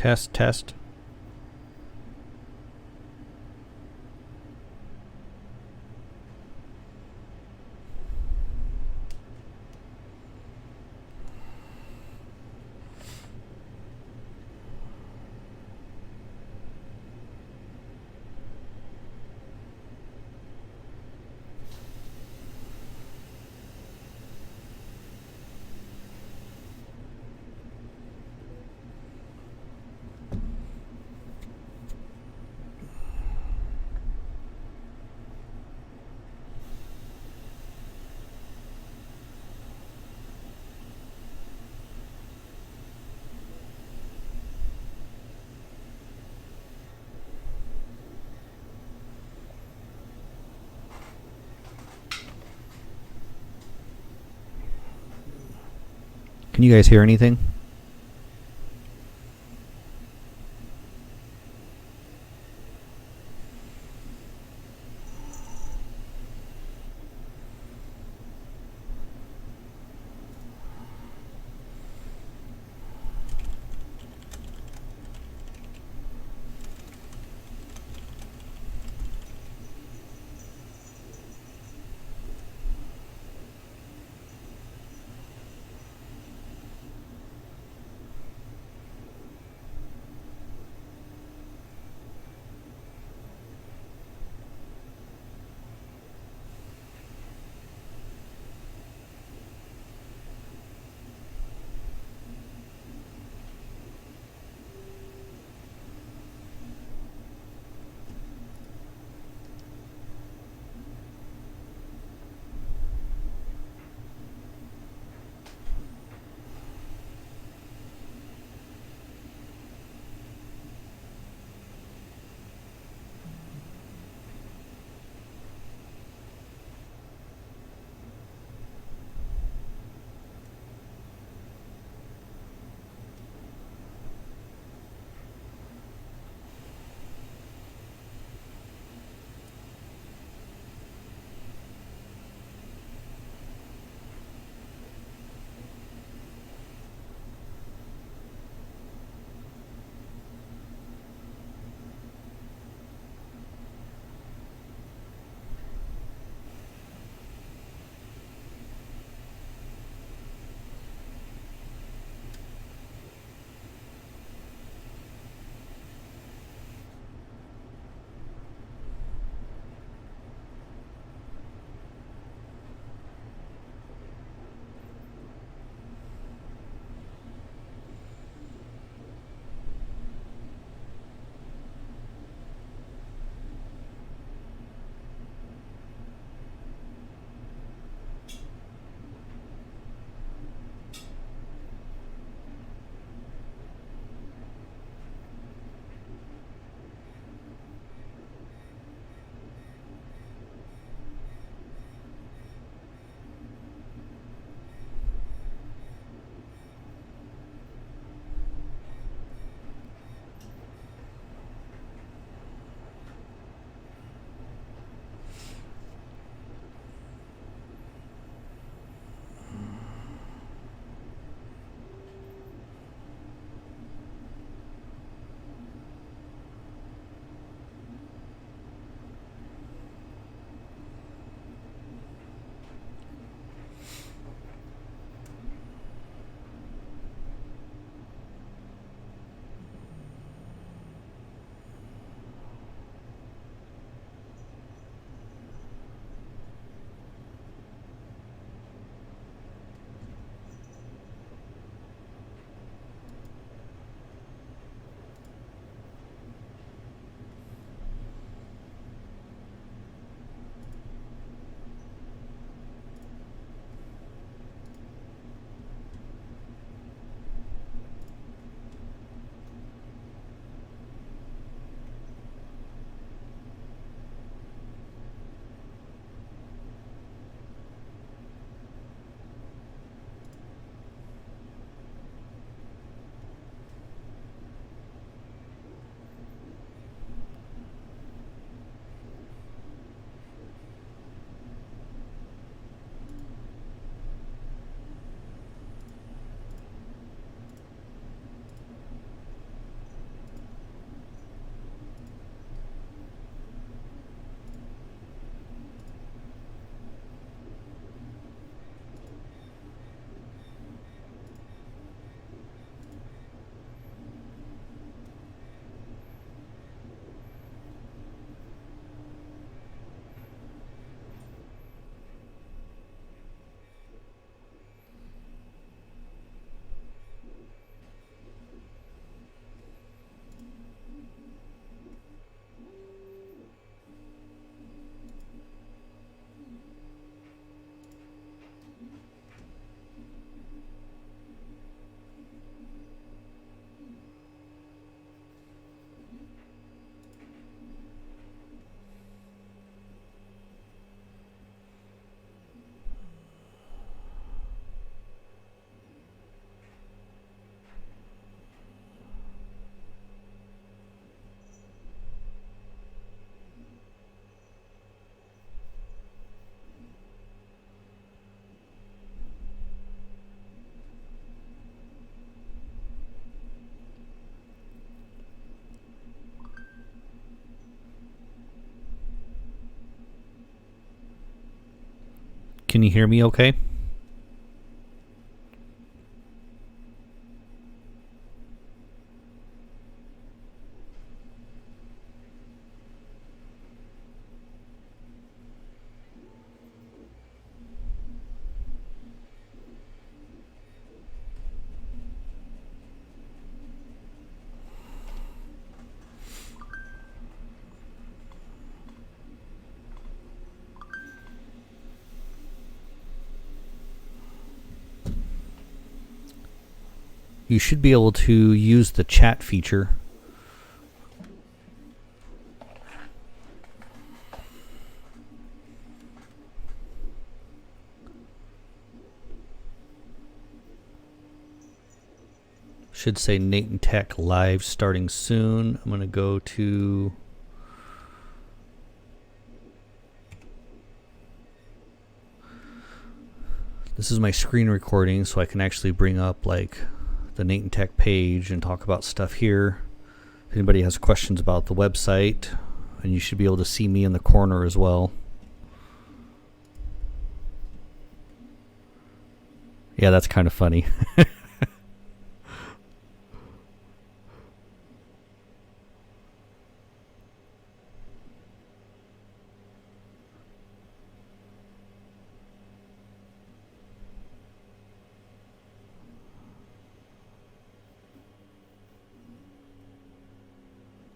Test, test. Can you guys hear anything? Can you hear me okay? You should be able to use the chat feature. Should say NaytonTech live starting soon. I'm going to go to this is my screen recording, so I can actually bring up like the NaytonTech page and talk about stuff here. If anybody has questions about the website, and you should be able to see me in the corner as well. Yeah, that's kind of funny.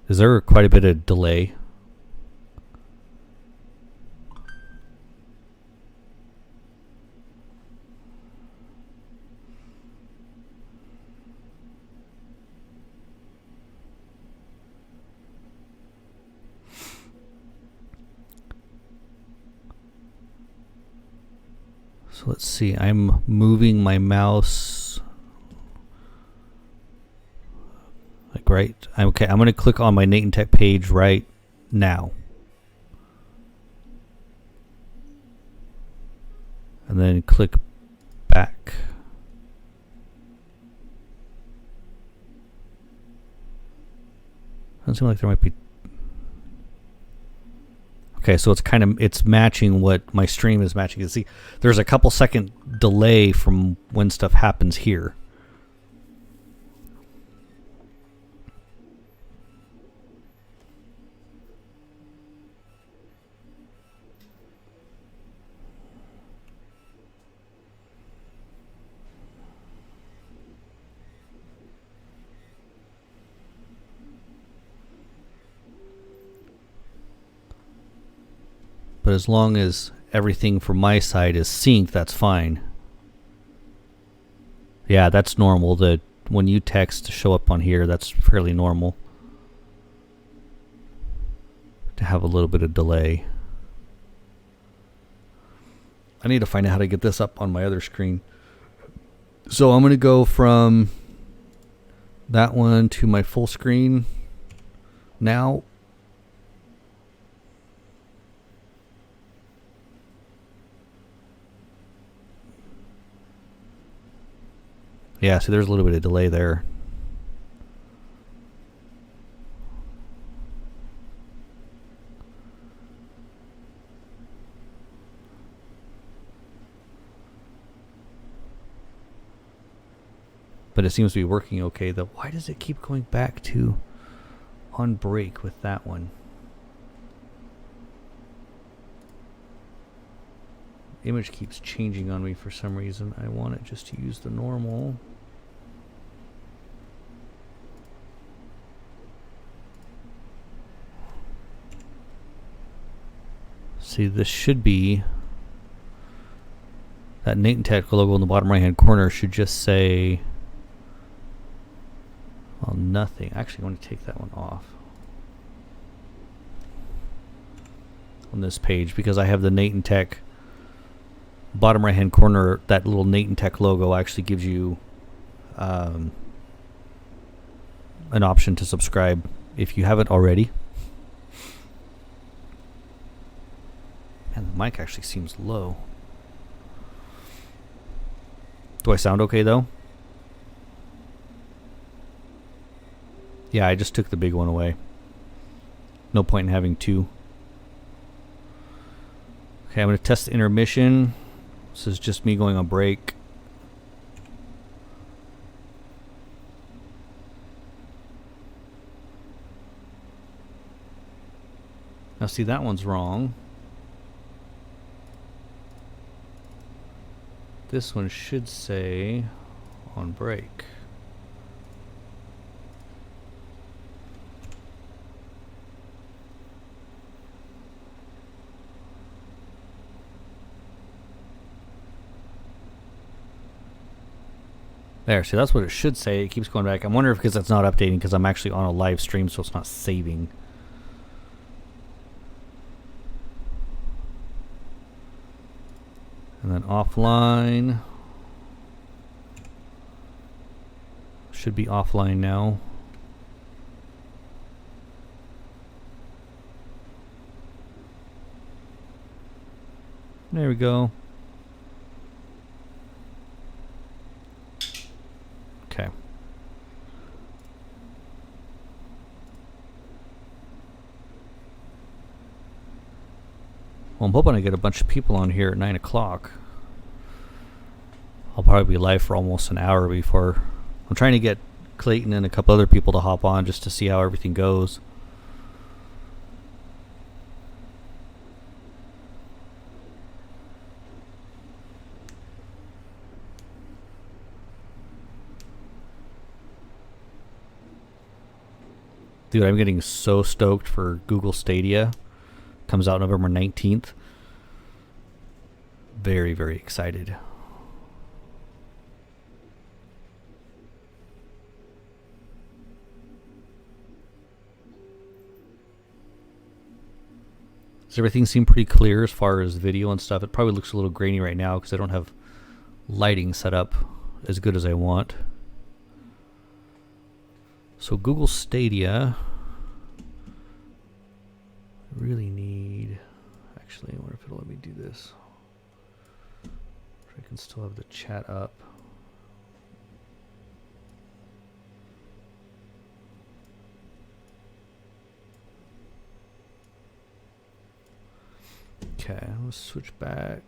Is there quite a bit of delay? So let's see, I'm moving my mouse like right. Okay, I'm going to click on my NaytonTech page right now. And then click back. Doesn't seem like there might be. Okay, so it's matching what my stream is matching. You see, there's a couple second delay from when stuff happens here. But as long as everything from my side is synced, that's fine. Yeah, that's normal. When you text to show up on here, that's fairly normal to have a little bit of delay. I need to find out how to get this up on my other screen. So I'm going to go from that one to my full screen now. Yeah, so there's a little bit of delay there. But it seems to be working okay though. Why does it keep going back to on break with that one? Image keeps changing on me for some reason. I want it just to use the normal. See, this should be that NaytonTech logo in the bottom right hand corner should just say, well, nothing. Actually, I want to take that one off on this page because I have the NaytonTech bottom right hand corner. That little NaytonTech logo actually gives you an option to subscribe if you haven't already. And the mic actually seems low. Do I sound okay though? Yeah, I just took the big one away. No point in having two. Okay, I'm going to test the intermission. This is just me going on break. Now see, that one's wrong. This one should say on break. There, see, that's what it should say. It keeps going back. I'm wondering if because it's not updating because I'm actually on a live stream, so it's not saving. And then offline. Should be offline now. There we go. Okay. Well, I'm hoping I get a bunch of people on here at 9 o'clock. I'll probably be live for almost an hour before. I'm trying to get Clayton and a couple other people to hop on just to see how everything goes. Dude, I'm getting so stoked for Google Stadia. Comes out November 19th. Very, very excited. Does everything seem pretty clear as far as video and stuff? It probably looks a little grainy right now because I don't have lighting set up as good as I want. So Google Stadia, I really need, actually, I wonder if it'll let me do this. I can still have the chat up. Okay, let's switch back.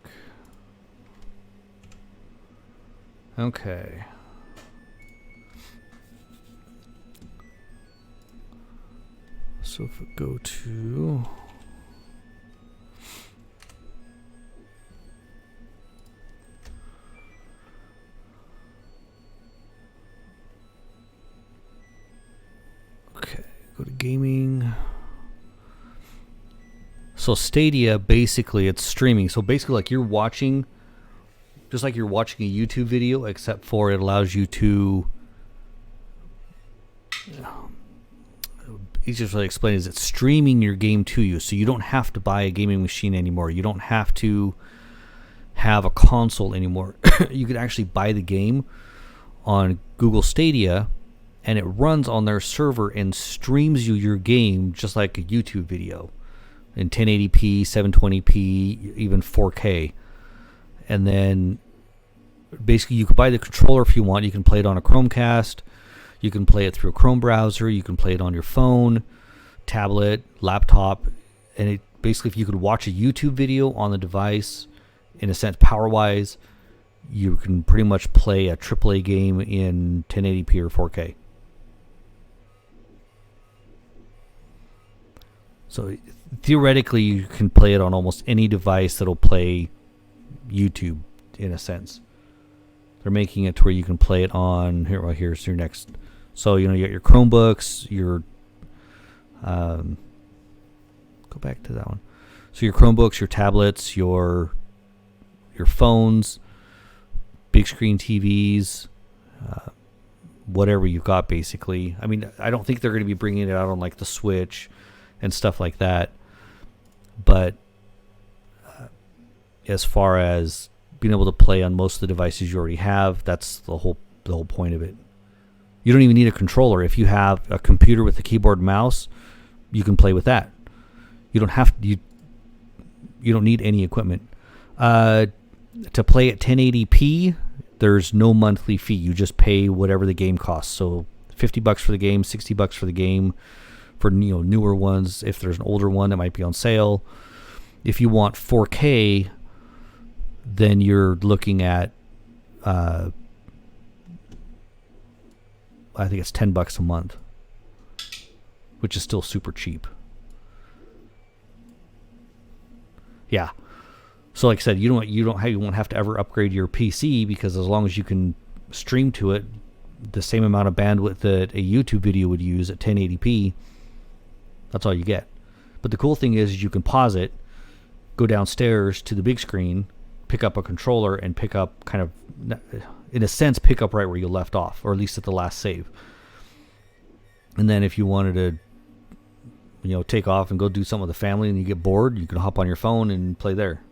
Okay. So if we go to go to gaming. So Stadia, basically it's streaming. So basically like you're watching, just like you're watching a YouTube video, except for it allows you to, easiest way to explain is it's streaming your game to you. So you don't have to buy a gaming machine anymore. You don't have to have a console anymore. You could actually buy the game on Google Stadia and it runs on their server and streams you your game just like a YouTube video in 1080p, 720p, even 4K. And then basically you could buy the controller if you want. You can play it on a Chromecast. You can play it through a Chrome browser. You can play it on your phone, tablet, laptop. And it basically, if you could watch a YouTube video on the device, in a sense, power-wise, you can pretty much play a AAA game in 1080p or 4K. So theoretically, you can play it on almost any device that'll play YouTube, in a sense. They're making it to where you can play it on, here, right here's your next. So, you know, you got your Chromebooks, your, go back to that one. So your Chromebooks, your tablets, your phones, big screen TVs, whatever you've got, basically. I mean, I don't think they're going to be bringing it out on like the Switch and stuff like that. But as far as being able to play on most of the devices you already have, that's the whole point of it. You don't even need a controller. If you have a computer with a keyboard and mouse, you can play with that. You don't have you don't need any equipment. To play at 1080p, there's no monthly fee. You just pay whatever the game costs. So $50 for the game, $60 for the game. For newer ones, if there's an older one that might be on sale. If you want 4K, then you're looking at I think it's $10 a month, which is still super cheap. Yeah. So like I said, you won't have to ever upgrade your PC, because as long as you can stream to it the same amount of bandwidth that a YouTube video would use at 1080p, that's all you get. But the cool thing is you can pause it, go downstairs to the big screen, pick up a controller, and pick up kind of, in a sense, pick up right where you left off, or at least at the last save. And then if you wanted to, take off and go do something with the family and you get bored, you can hop on your phone and play there.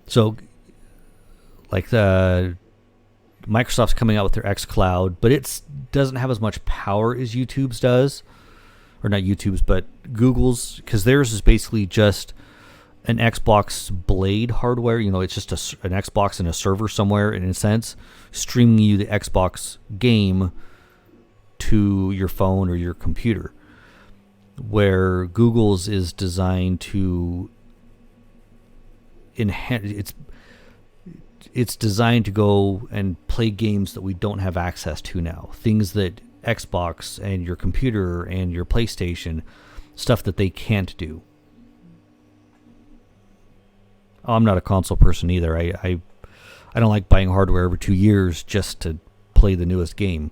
So, like Microsoft's coming out with their xCloud, but it doesn't have as much power as YouTube's does. Or not YouTube's, but Google's, because theirs is basically just an Xbox Blade hardware. It's just an Xbox and a server somewhere, in a sense, streaming you the Xbox game to your phone or your computer. Where Google's is designed to enhance, it's designed to go and play games that we don't have access to now. Things that Xbox and your computer and your PlayStation, stuff that they can't do. I'm not a console person either. I don't like buying hardware every 2 years just to play the newest game.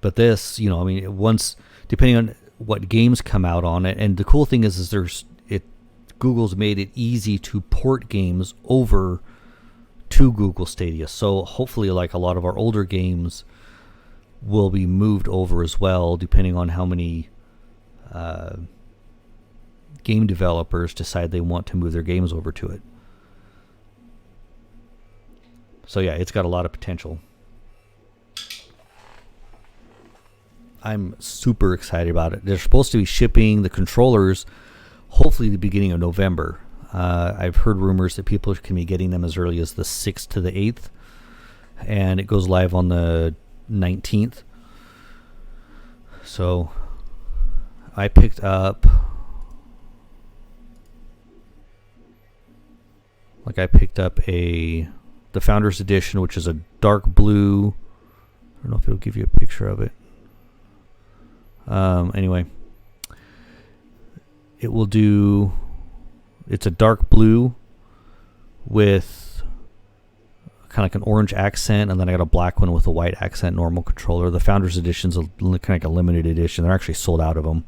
But this, once, depending on what games come out on it, and the cool thing is Google's made it easy to port games over to Google Stadia. So hopefully, like a lot of our older games will be moved over as well, depending on how many game developers decide they want to move their games over to it. So yeah, it's got a lot of potential. I'm super excited about it. They're supposed to be shipping the controllers hopefully the beginning of November. I've heard rumors that people can be getting them as early as the 6th to the 8th, and it goes live on the 19th. So I picked up the Founders Edition, which is a dark blue. I don't know if it'll give you a picture of it. Anyway, it's a dark blue with kind of like an orange accent, and then I got a black one with a white accent normal controller. The Founders Edition's kind of like a limited edition. They're actually sold out of them.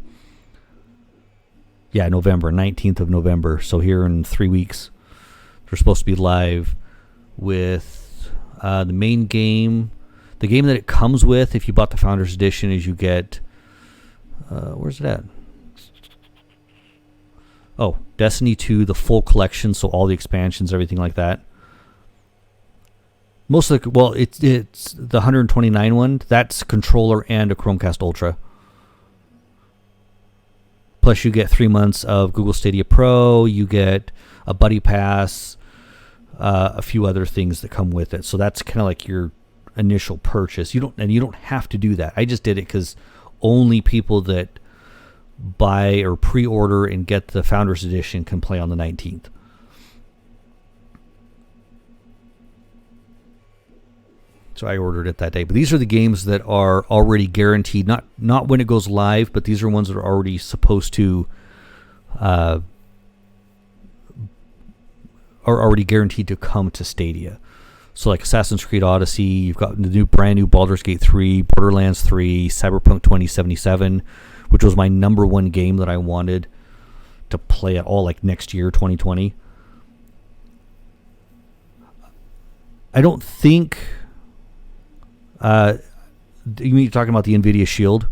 Yeah, 19th of November. So here in 3 weeks, they're supposed to be live with the main game. The game that it comes with, if you bought the Founders Edition, is you get... where's it at? Oh, Destiny 2, the full collection, so all the expansions, everything like that. Most of the... it's the 129 one. That's controller and a Chromecast Ultra. Plus you get 3 months of Google Stadia Pro. You get a Buddy Pass, a few other things that come with it. So that's kind of like your initial purchase. You don't have to do that. I just did it because only people that buy or pre-order and get the Founders Edition can play on the 19th. So I ordered it that day. But these are the games that are already guaranteed, not when it goes live, but these are ones that are already supposed to are already guaranteed to come to Stadia. So like Assassin's Creed Odyssey, you've got the brand new Baldur's Gate 3, Borderlands 3, Cyberpunk 2077, which was my number one game that I wanted to play at all, like next year, 2020. I don't think... you mean talking about the NVIDIA Shield?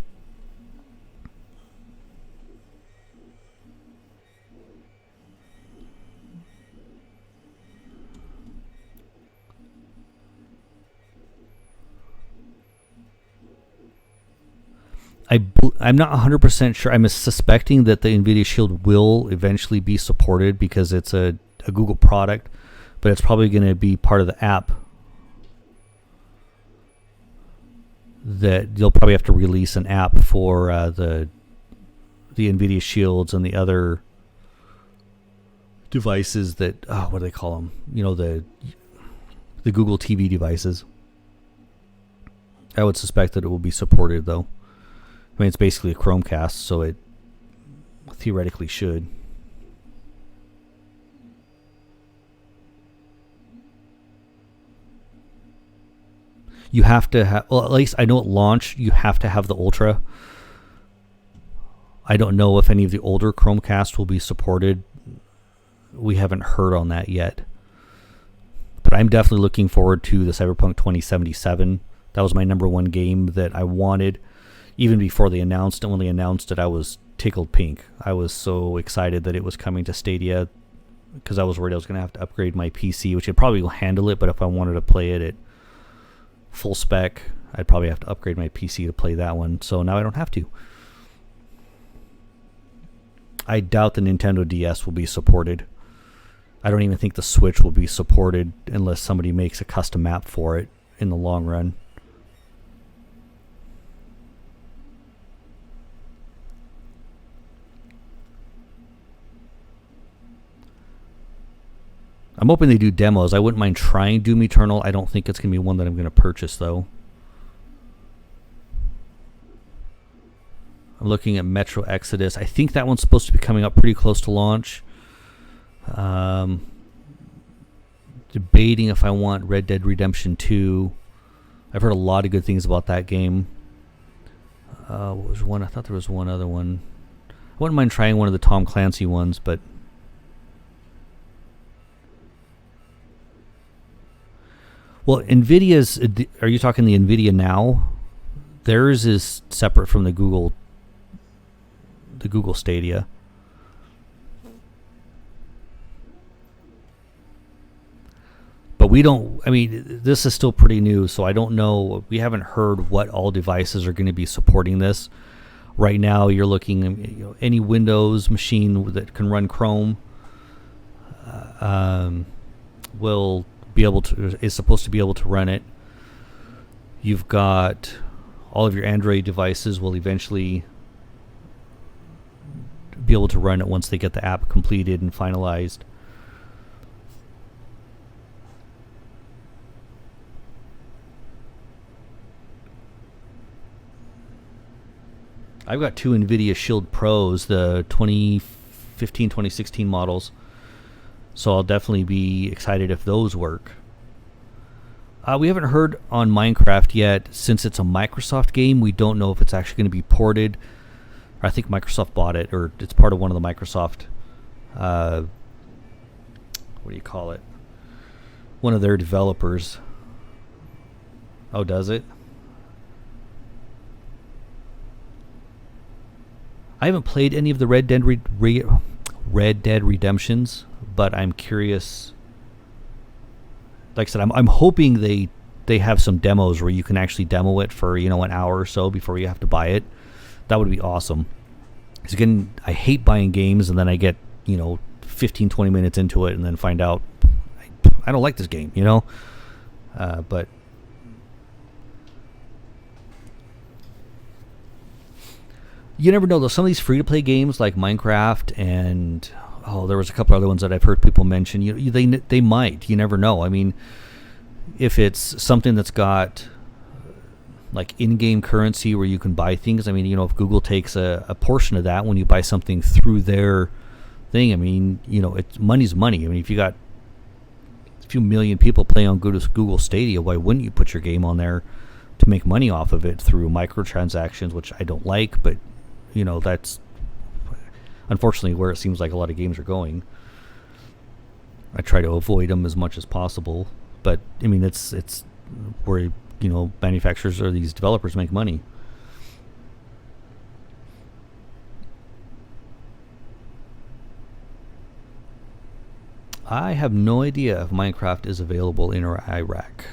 I'm not 100% sure. I'm suspecting that the NVIDIA Shield will eventually be supported because it's a Google product, but it's probably going to be part of the app that you'll probably have to release an app for the the NVIDIA Shields and the other devices that, what do they call them? The Google TV devices. I would suspect that it will be supported, though. I mean, it's basically a Chromecast, so it theoretically should. You have to have, well, at least I know at launch, you have to have the Ultra. I don't know if any of the older Chromecasts will be supported. We haven't heard on that yet. But I'm definitely looking forward to the Cyberpunk 2077. That was my number one game that I wanted. Even before they announced it, when they announced it, I was tickled pink. I was so excited that it was coming to Stadia because I was worried I was going to have to upgrade my PC, which it probably will handle it, but if I wanted to play it at full spec, I'd probably have to upgrade my PC to play that one. So now I don't have to. I doubt the Nintendo DS will be supported. I don't even think the Switch will be supported unless somebody makes a custom map for it in the long run. I'm hoping they do demos. I wouldn't mind trying Doom Eternal. I don't think it's going to be one that I'm going to purchase, though. I'm looking at Metro Exodus. I think that one's supposed to be coming up pretty close to launch. Debating if I want Red Dead Redemption 2. I've heard a lot of good things about that game. What was one? I thought there was one other one. I wouldn't mind trying one of the Tom Clancy ones, but well, NVIDIA's, are you talking the NVIDIA Now? Theirs is separate from the Google Stadia. But we don't, I mean, this is still pretty new, so I don't know. We haven't heard what all devices are going to be supporting this. Right now, you're looking, any Windows machine that can run Chrome will be able to, is supposed to be able to run it. You've got all of your Android devices will eventually be able to run it once they get the app completed and finalized. I've got two NVIDIA Shield Pros, the 2015, 2016 models. So I'll definitely be excited if those work. We haven't heard on Minecraft yet. Since it's a Microsoft game, we don't know if it's actually going to be ported. I think Microsoft bought it, or it's part of one of the Microsoft, what do you call it? One of their developers. Oh, does it? I haven't played any of the Red Dead Redemptions, but I'm curious. Like I said, I'm hoping they have some demos where you can actually demo it for an hour or so before you have to buy it. That would be awesome. Because again, I hate buying games and then I get 15-20 minutes into it and then find out I don't like this game. But you never know though. Some of these free-to-play games like Minecraft and there was a couple other ones that I've heard people mention. They might. You never know. I mean, if it's something that's got like in-game currency where you can buy things. I mean, if Google takes a portion of that when you buy something through their thing, I mean, it's money's money. I mean, if you got a few million people playing on Google Stadia, why wouldn't you put your game on there to make money off of it through microtransactions, which I don't like, but that's unfortunately where it seems like a lot of games are going. I try to avoid them as much as possible, but I mean, it's where manufacturers or these developers make money. I have no idea if Minecraft is available in Iraq.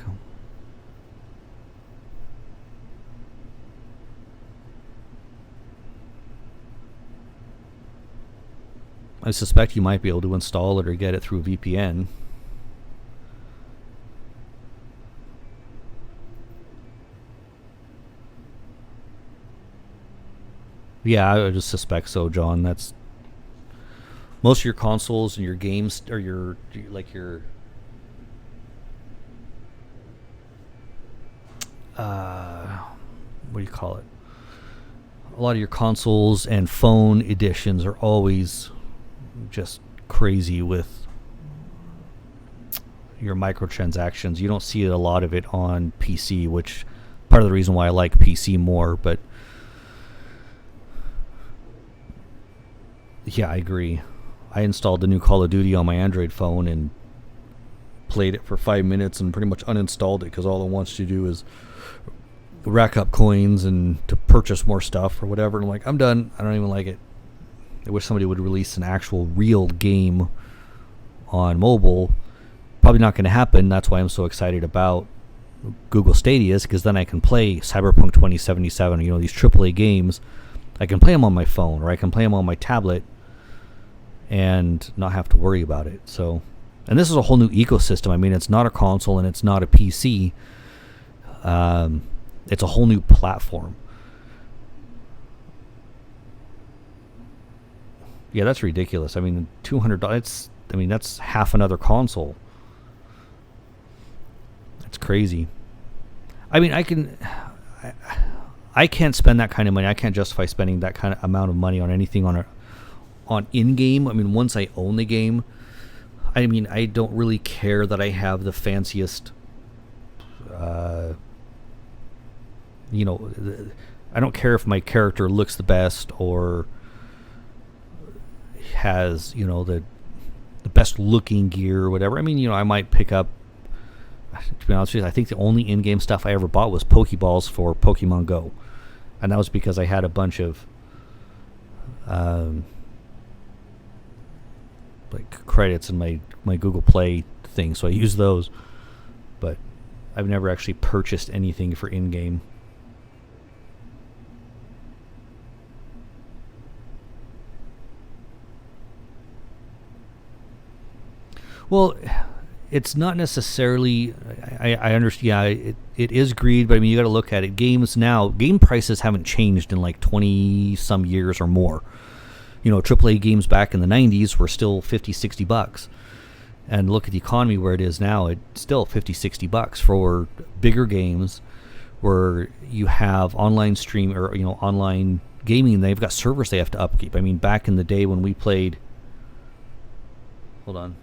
I suspect you might be able to install it or get it through a VPN. Yeah, I would just suspect so, John. That's most of your consoles and your games, or your like your what do you call it? A lot of your consoles and phone editions are always just crazy with your microtransactions. You don't see a lot of it on PC, which part of the reason why I like PC more. But yeah, I agree. I installed the new Call of Duty on my Android phone and played it for 5 minutes and pretty much uninstalled it because all it wants to do is rack up coins and to purchase more stuff or whatever. And I'm like, I'm done. I don't even like it. I wish somebody would release an actual real game on mobile. Probably not going to happen. That's why I'm so excited about Google Stadia, because then I can play Cyberpunk 2077, these AAA games. I can play them on my phone, or I can play them on my tablet and not have to worry about it. So, and this is a whole new ecosystem. I mean, it's not a console and it's not a PC. It's a whole new platform. Yeah, that's ridiculous. I mean, $200. That's half another console. It's crazy. I mean, I can't spend that kind of money. I can't justify spending that kind of amount of money on anything on in-game. I mean, once I own the game, I don't really care that I have the fanciest. I don't care if my character looks the best or has the best looking gear or whatever. I might pick up. To be honest with you, I think the only in-game stuff I ever bought was Pokeballs for Pokemon Go, and that was because I had a bunch of credits in my Google Play thing, so I use those. But I've never actually purchased anything for in-game. Well, it's not necessarily. I understand. Yeah, it is greed, but you got to look at it. Game prices haven't changed in like 20 some years or more. AAA games back in the 90s were still $50-$60, and look at the economy where it is now. It's still $50-$60 for bigger games, where you have online stream or online gaming. They've got servers they have to upkeep. Back in the day when we played. Hold on.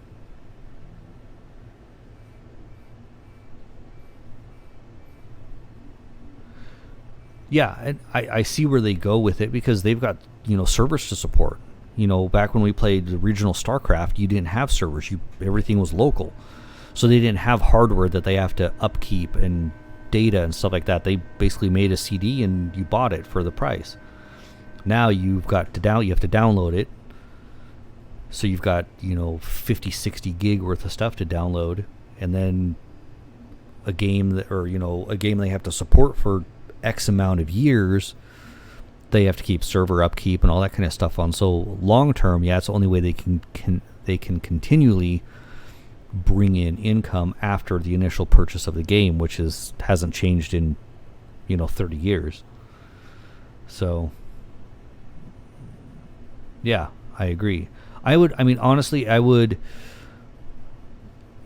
Yeah, and I see where they go with it because they've got servers to support. Back when we played the regional StarCraft, you didn't have servers. Everything was local, so they didn't have hardware that they have to upkeep and data and stuff like that. They basically made a CD and you bought it for the price. Now you have to download it. So you've got 50, 60 gig worth of stuff to download, and then a game they have to support for X amount of years, they have to keep server upkeep and all that kind of stuff on. So long term, it's the only way they can continually bring in income after the initial purchase of the game, which hasn't changed in 30 years. So yeah, I agree. Honestly, I would,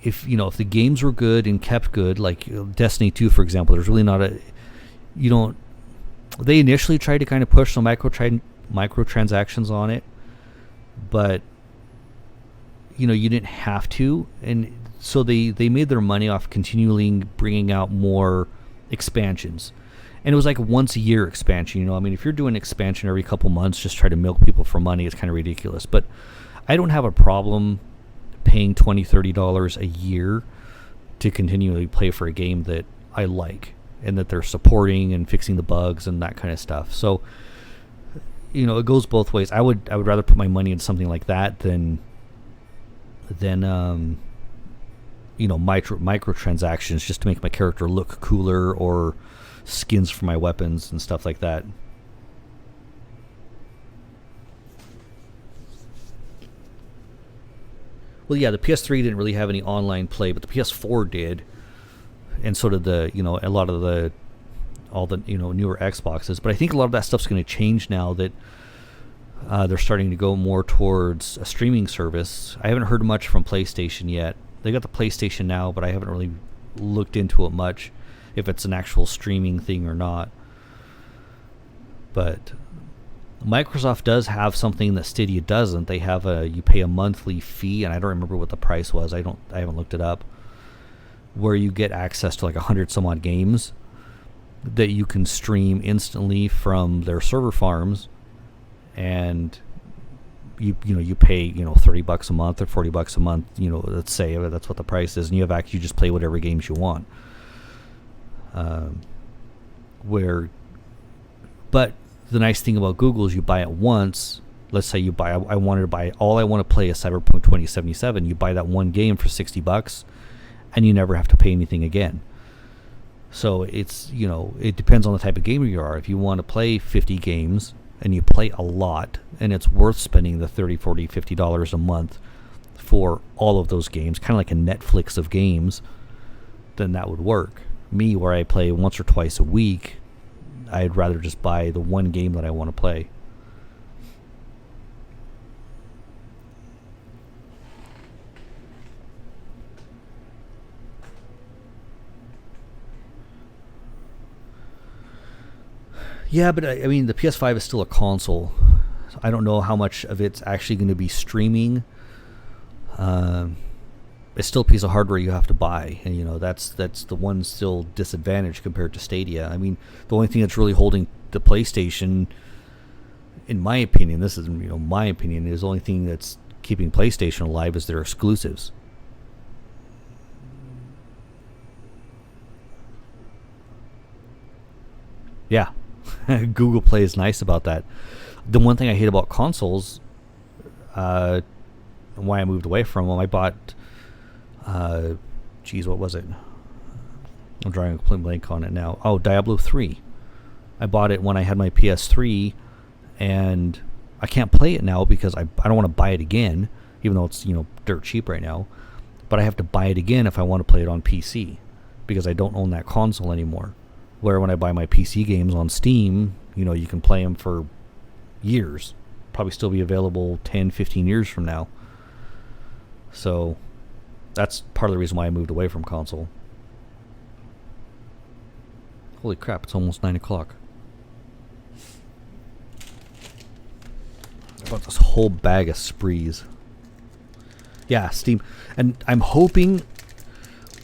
if the games were good and kept good, like Destiny 2, for example. There's really not they initially tried to kind of push some microtransactions on it, but you didn't have to, and so they made their money off continually bringing out more expansions. And it was like once a year expansion. If you're doing expansion every couple months, just try to milk people for money, it's kind of ridiculous. But I don't have a problem paying $20-$30 a year to continually play for a game that I like and that they're supporting and fixing the bugs and that kind of stuff. So it goes both ways. I would rather put my money in something like that than microtransactions just to make my character look cooler, or skins for my weapons and stuff like that. Well, yeah, the PS3 didn't really have any online play, but the PS4 did, and so did a lot of the all the newer Xboxes. But I think a lot of that stuff's going to change now that they're starting to go more towards a streaming service. I haven't heard much from PlayStation yet. They got the PlayStation Now, but I haven't really looked into it much, if it's an actual streaming thing or not. But Microsoft does have something that Stadia doesn't. They have you pay a monthly fee, and I don't remember what the price was. I haven't looked it up. Where you get access to like 100 some odd games that you can stream instantly from their server farms, and you pay $30 a month or $40 a month. Let's say that's what the price is, and you just play whatever games you want. But the nice thing about Google is you buy it once. Let's say I wanted to buy all I want to play is Cyberpunk 2077. You buy that one game for $60, and you never have to pay anything again. So it's it depends on the type of gamer you are. If you want to play 50 games and you play a lot, and it's worth spending the $30, $40, $50 a month for all of those games, kind of like a Netflix of games, then that would work. Me, where I play once or twice a week, I'd rather just buy the one game that I want to play. Yeah, but I mean, the PS5 is still a console. So I don't know how much of it's actually going to be streaming. It's still a piece of hardware you have to buy, and that's the one still disadvantage compared to Stadia. I mean, the only thing that's really holding the PlayStation, in my opinion, this is my opinion, is the only thing that's keeping PlayStation alive is their exclusives. Yeah. Google Play is nice about that. The one thing I hate about consoles, why I moved away from them, I bought, what was it? I'm drawing a complete blank on it now. Oh, Diablo 3. I bought it when I had my PS3, and I can't play it now because I don't want to buy it again, even though it's dirt cheap right now. But I have to buy it again if I want to play it on PC, because I don't own that console anymore. Where when I buy my PC games on Steam, you can play them for years. Probably still be available 10, 15 years from now. So that's part of the reason why I moved away from console. Holy crap, it's almost 9 o'clock. I bought this whole bag of sprees. Yeah, Steam. And I'm hoping...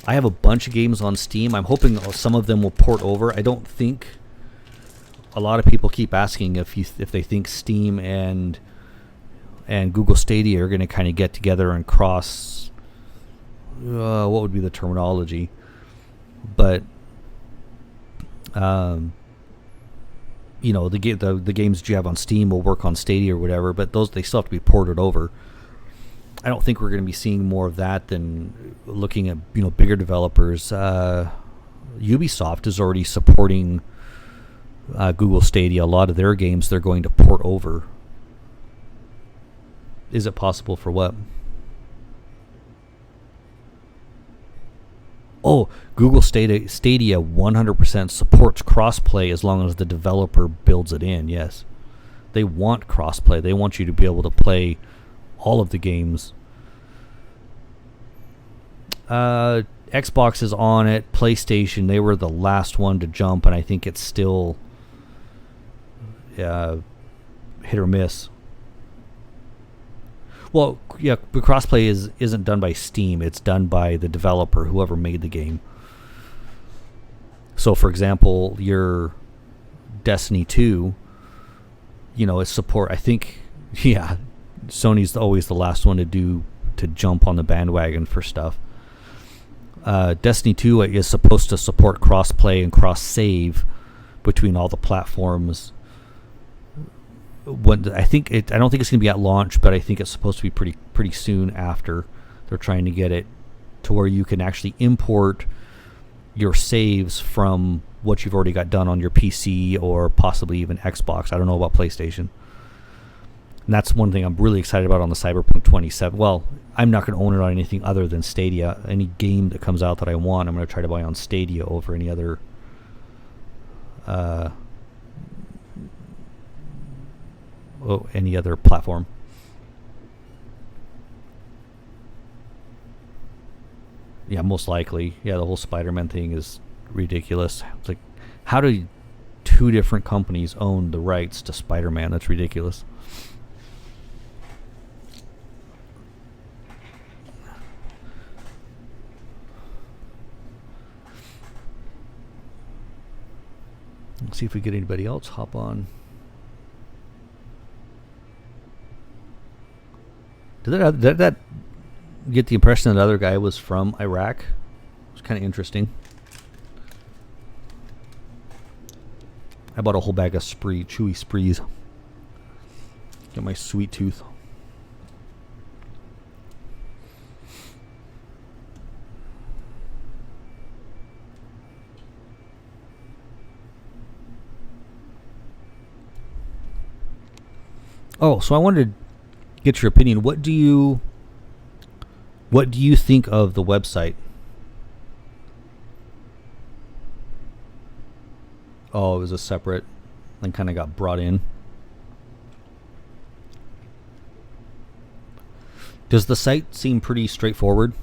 I have a bunch of games on Steam. I'm hoping some of them will port over. I don't think... A lot of people keep asking if they think Steam and Google Stadia are going to kind of get together and cross... what would be the terminology? But... the games that you have on Steam will work on Stadia or whatever, but they still have to be ported over. I don't think we're going to be seeing more of that than looking at bigger developers. Ubisoft is already supporting Google Stadia. A lot of their games they're going to port over. Is it possible for what? Oh, Google Stadia 100% supports crossplay as long as the developer builds it in. Yes, they want crossplay. They want you to be able to play all of the games. Xbox is on it. PlayStation, they were the last one to jump, and I think it's still hit or miss. Well, yeah, but crossplay isn't done by Steam. It's done by the developer, whoever made the game. So, for example, your Destiny 2, it's support. I think, yeah, Sony's always the last one to jump on the bandwagon for stuff. Destiny 2 is supposed to support cross-play and cross-save between all the platforms. I don't think it's going to be at launch, but I think it's supposed to be pretty soon after. They're trying to get it to where you can actually import your saves from what you've already got done on your PC or possibly even Xbox. I don't know about PlayStation. And that's one thing I'm really excited about on the Cyberpunk 27. Well, I'm not going to own it on anything other than Stadia. Any game that comes out that I want, I'm going to try to buy on Stadia over any other any other platform. Yeah, most likely. Yeah, the whole Spider-Man thing is ridiculous. It's like, how do two different companies own the rights to Spider-Man? That's ridiculous. Let's see if we get anybody else hop on. Did that get the impression that the other guy was from Iraq? It was kind of interesting. I bought a whole bag of chewy sprees. Get my sweet tooth. Oh, so I wanted to get your opinion. What do you think of the website? Oh, it was a separate, and kind of got brought in. Does the site seem pretty straightforward?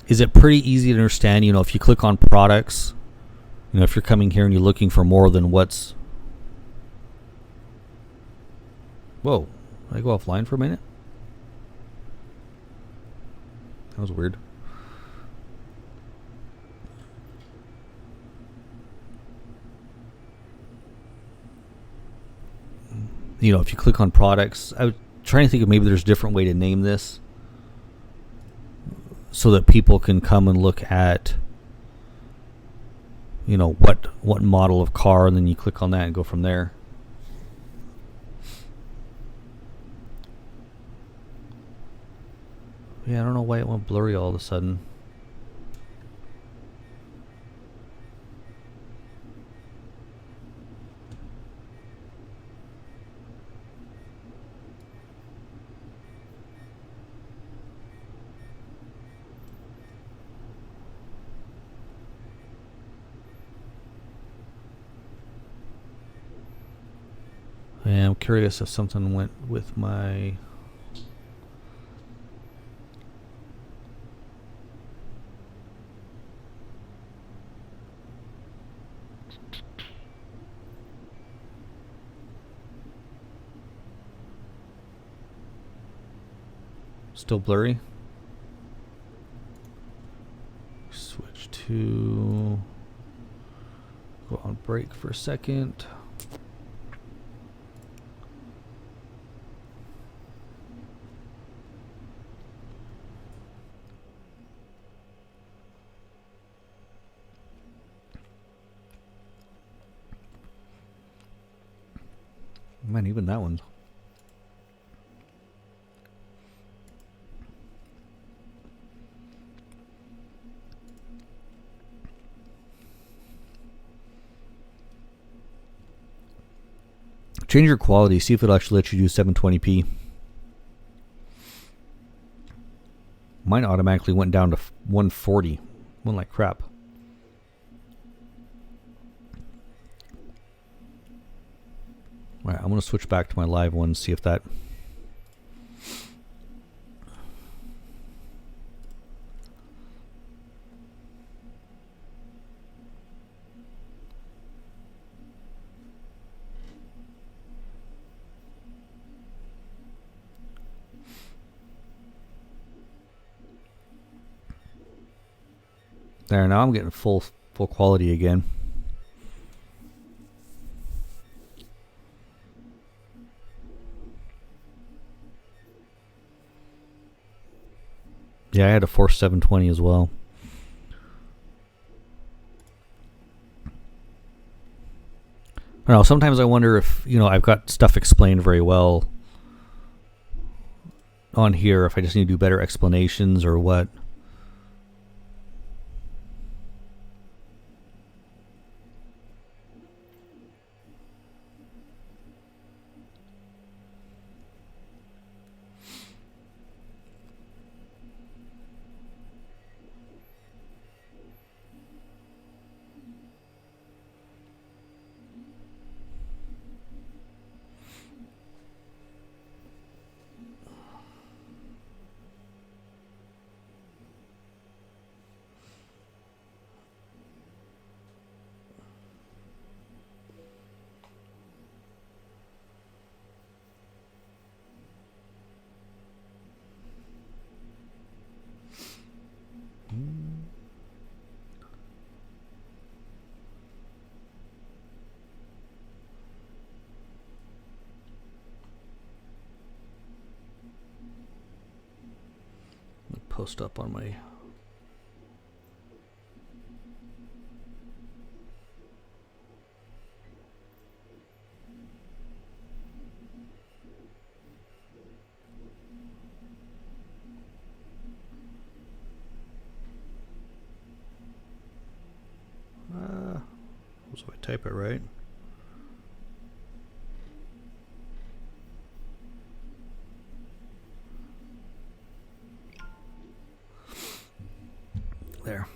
Is it pretty easy to understand? You know, if you click on products, you know, if you're coming here and you're looking for more than what's... Whoa, did I go offline for a minute? That was weird. You know, if you click on products, I was trying to think of maybe there's a different way to name this, so that people can come and look at, you know, what model of car, and then you click on that and go from there. Yeah, I don't know why it went blurry all of a sudden. Yeah, I'm curious if something went with my... Still blurry? Switch to... Go on break for a second. Man, even that one's... Change your quality. See if it'll actually let you do 720p. Mine automatically went down to 140. Went like crap. Alright, I'm going to switch back to my live one and see if that... There, now I'm getting full quality again. Yeah, I had to force 720 as well. I don't know, sometimes I wonder if, you know, I've got stuff explained very well, on here, if I just need to do better explanations or what. Post up on my so I type it right. There.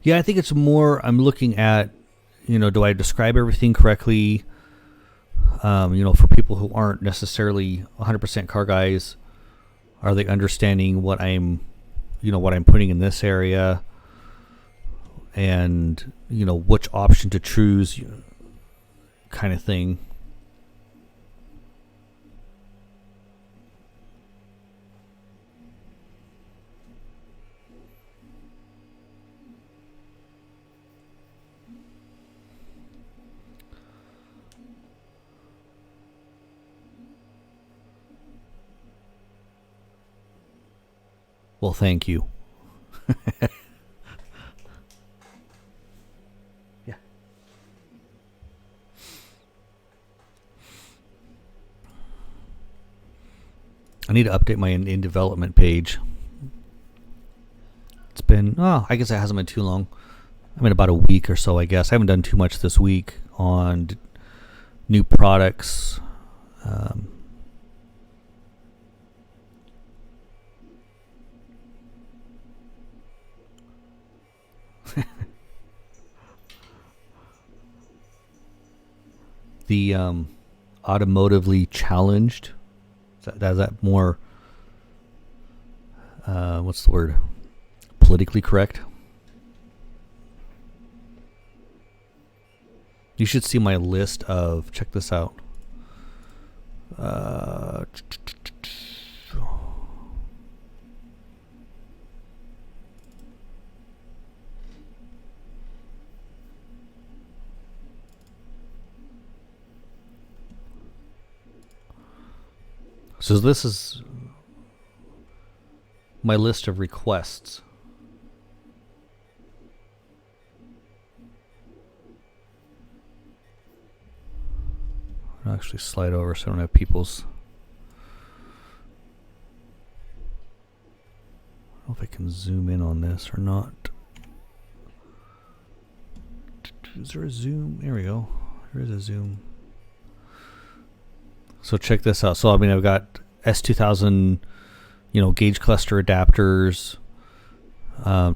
Yeah, I think it's more, I'm looking at, do I describe everything correctly? For people who aren't necessarily 100% car guys, are they understanding what I'm putting in this area, and which option to choose, kind of thing. Well, thank you. Yeah. I need to update my in development page. It's been, I guess it hasn't been too long. I mean, about a week or so, I guess. I haven't done too much this week on new products. The automotively challenged, is that more what's the word, politically correct? You should see my list of, check this out, so this is my list of requests. I'll actually slide over so I don't have people's. I don't know if I can zoom in on this or not. Is there a zoom? There we go. There is a zoom. So check this out. So I mean, I've got S2000, gauge cluster adapters,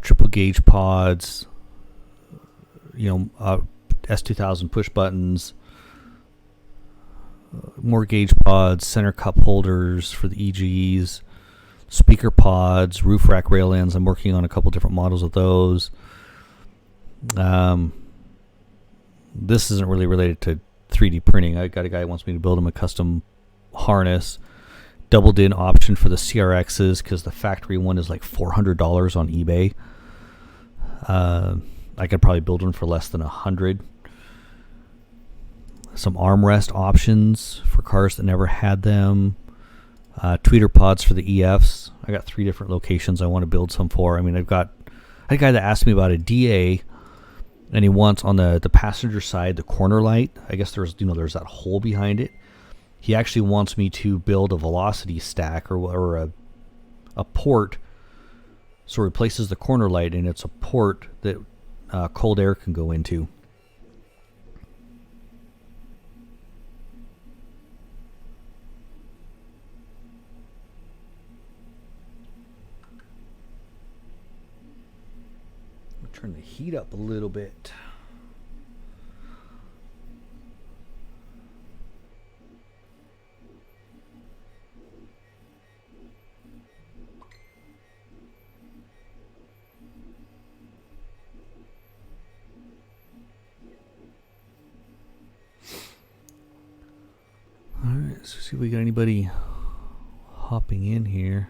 triple gauge pods, S2000 push buttons, more gauge pods, center cup holders for the EGEs, speaker pods, roof rack rail ends. I'm working on a couple different models of those. This isn't really related to 3D printing. I got a guy who wants me to build him a custom harness. Doubled in option for the CRXs because the factory one is like $400 on eBay. I could probably build one for less than $100. Some armrest options for cars that never had them. Tweeter pods for the EFs. I got 3 different locations I want to build some for. I mean, I've got a guy that asked me about a DA and he wants on the passenger side the corner light. I guess there's that hole behind it. He actually wants me to build a velocity stack or a port, so it replaces the corner light, and it's a port that cold air can go into. I'll turn the heat up a little bit. Alright, let's see if we got anybody hopping in here.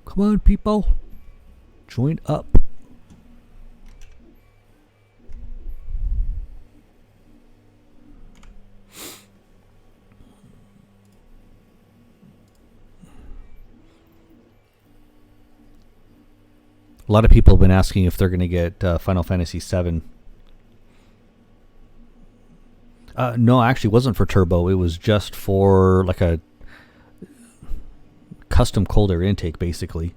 Come on, people. Join up. A lot of people have been asking if they're going to get Final Fantasy VII. No, actually, it wasn't for turbo. It was just for like a custom cold air intake, basically.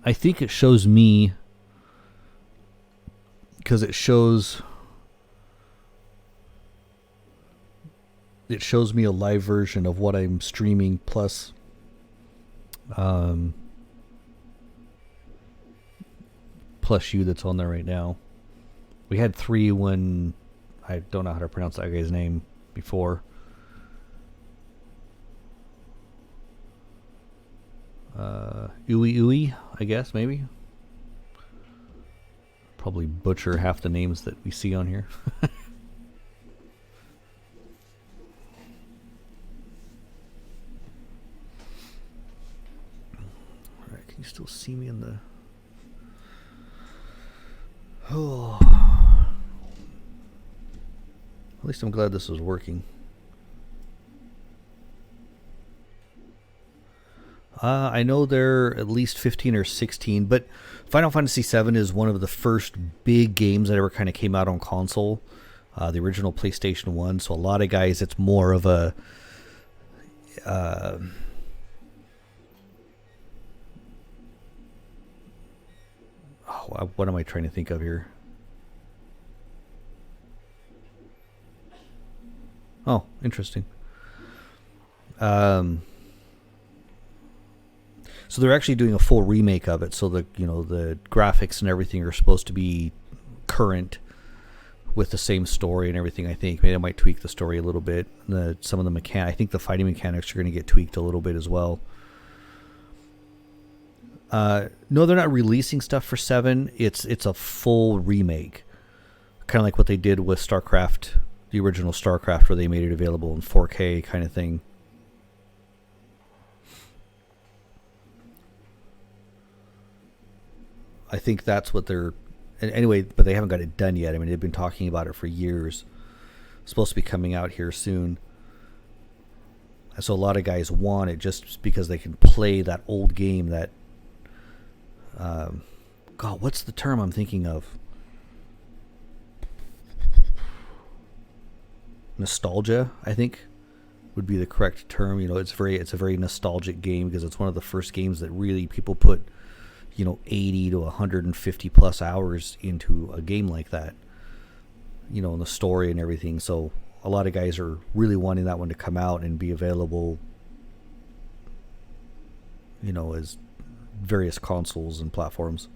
I think it shows me, because it shows me a live version of what I'm streaming plus plus you that's on there right now. We had 3 when I don't know how to pronounce that guy's name before. Uwe, I guess, maybe. Probably butcher half the names that we see on here. Alright, can you still see me in the... Oh. At least I'm glad this is working. I know they're at least 15 or 16, but Final Fantasy VII is one of the first big games that ever kind of came out on console. The original PlayStation 1, so a lot of guys, it's more of a... what am I trying to think of here? Oh, interesting. So they're actually doing a full remake of it. So the graphics and everything are supposed to be current with the same story and everything. I think maybe I might tweak the story a little bit. Some of the I think the fighting mechanics are going to get tweaked a little bit as well. No, they're not releasing stuff for 7. It's a full remake, kind of like what they did with StarCraft, the original StarCraft, where they made it available in 4K kind of thing. I think that's what they're... Anyway, but they haven't got it done yet. I mean, they've been talking about it for years. It's supposed to be coming out here soon. And so a lot of guys want it just because they can play that old game that... God, what's the term I'm thinking of? Nostalgia, I think, would be the correct term. It's a very nostalgic game because it's one of the first games that really people put 80 to 150 plus hours into a game like that, and the story and everything. So a lot of guys are really wanting that one to come out and be available, as various consoles and platforms.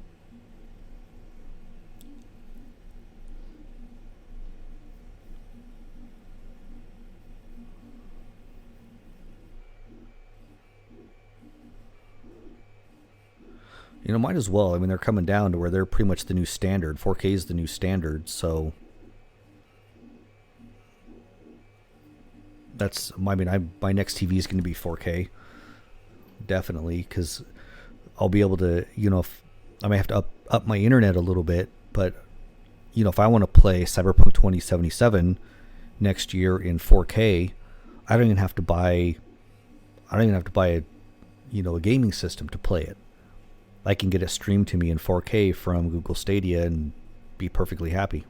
Might as well. I mean, they're coming down to where they're pretty much the new standard. 4K is the new standard, so that's... my next TV is going to be 4K, definitely, because I'll be able to, if I might have to up my internet a little bit, but if I want to play Cyberpunk 2077 next year in 4K, I don't even have to buy a gaming system to play it. I can get it streamed to me in 4K from Google Stadia and be perfectly happy.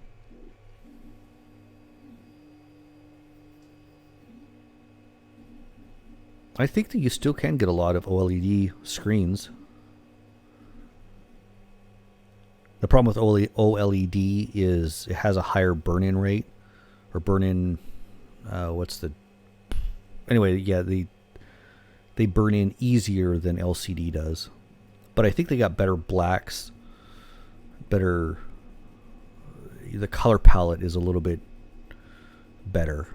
I think that you still can get a lot of OLED screens. The problem with OLED is it has a higher burn-in rate, or burn-in. Anyway, yeah, they burn in easier than LCD does, but I think they got better blacks. The color palette is a little bit better.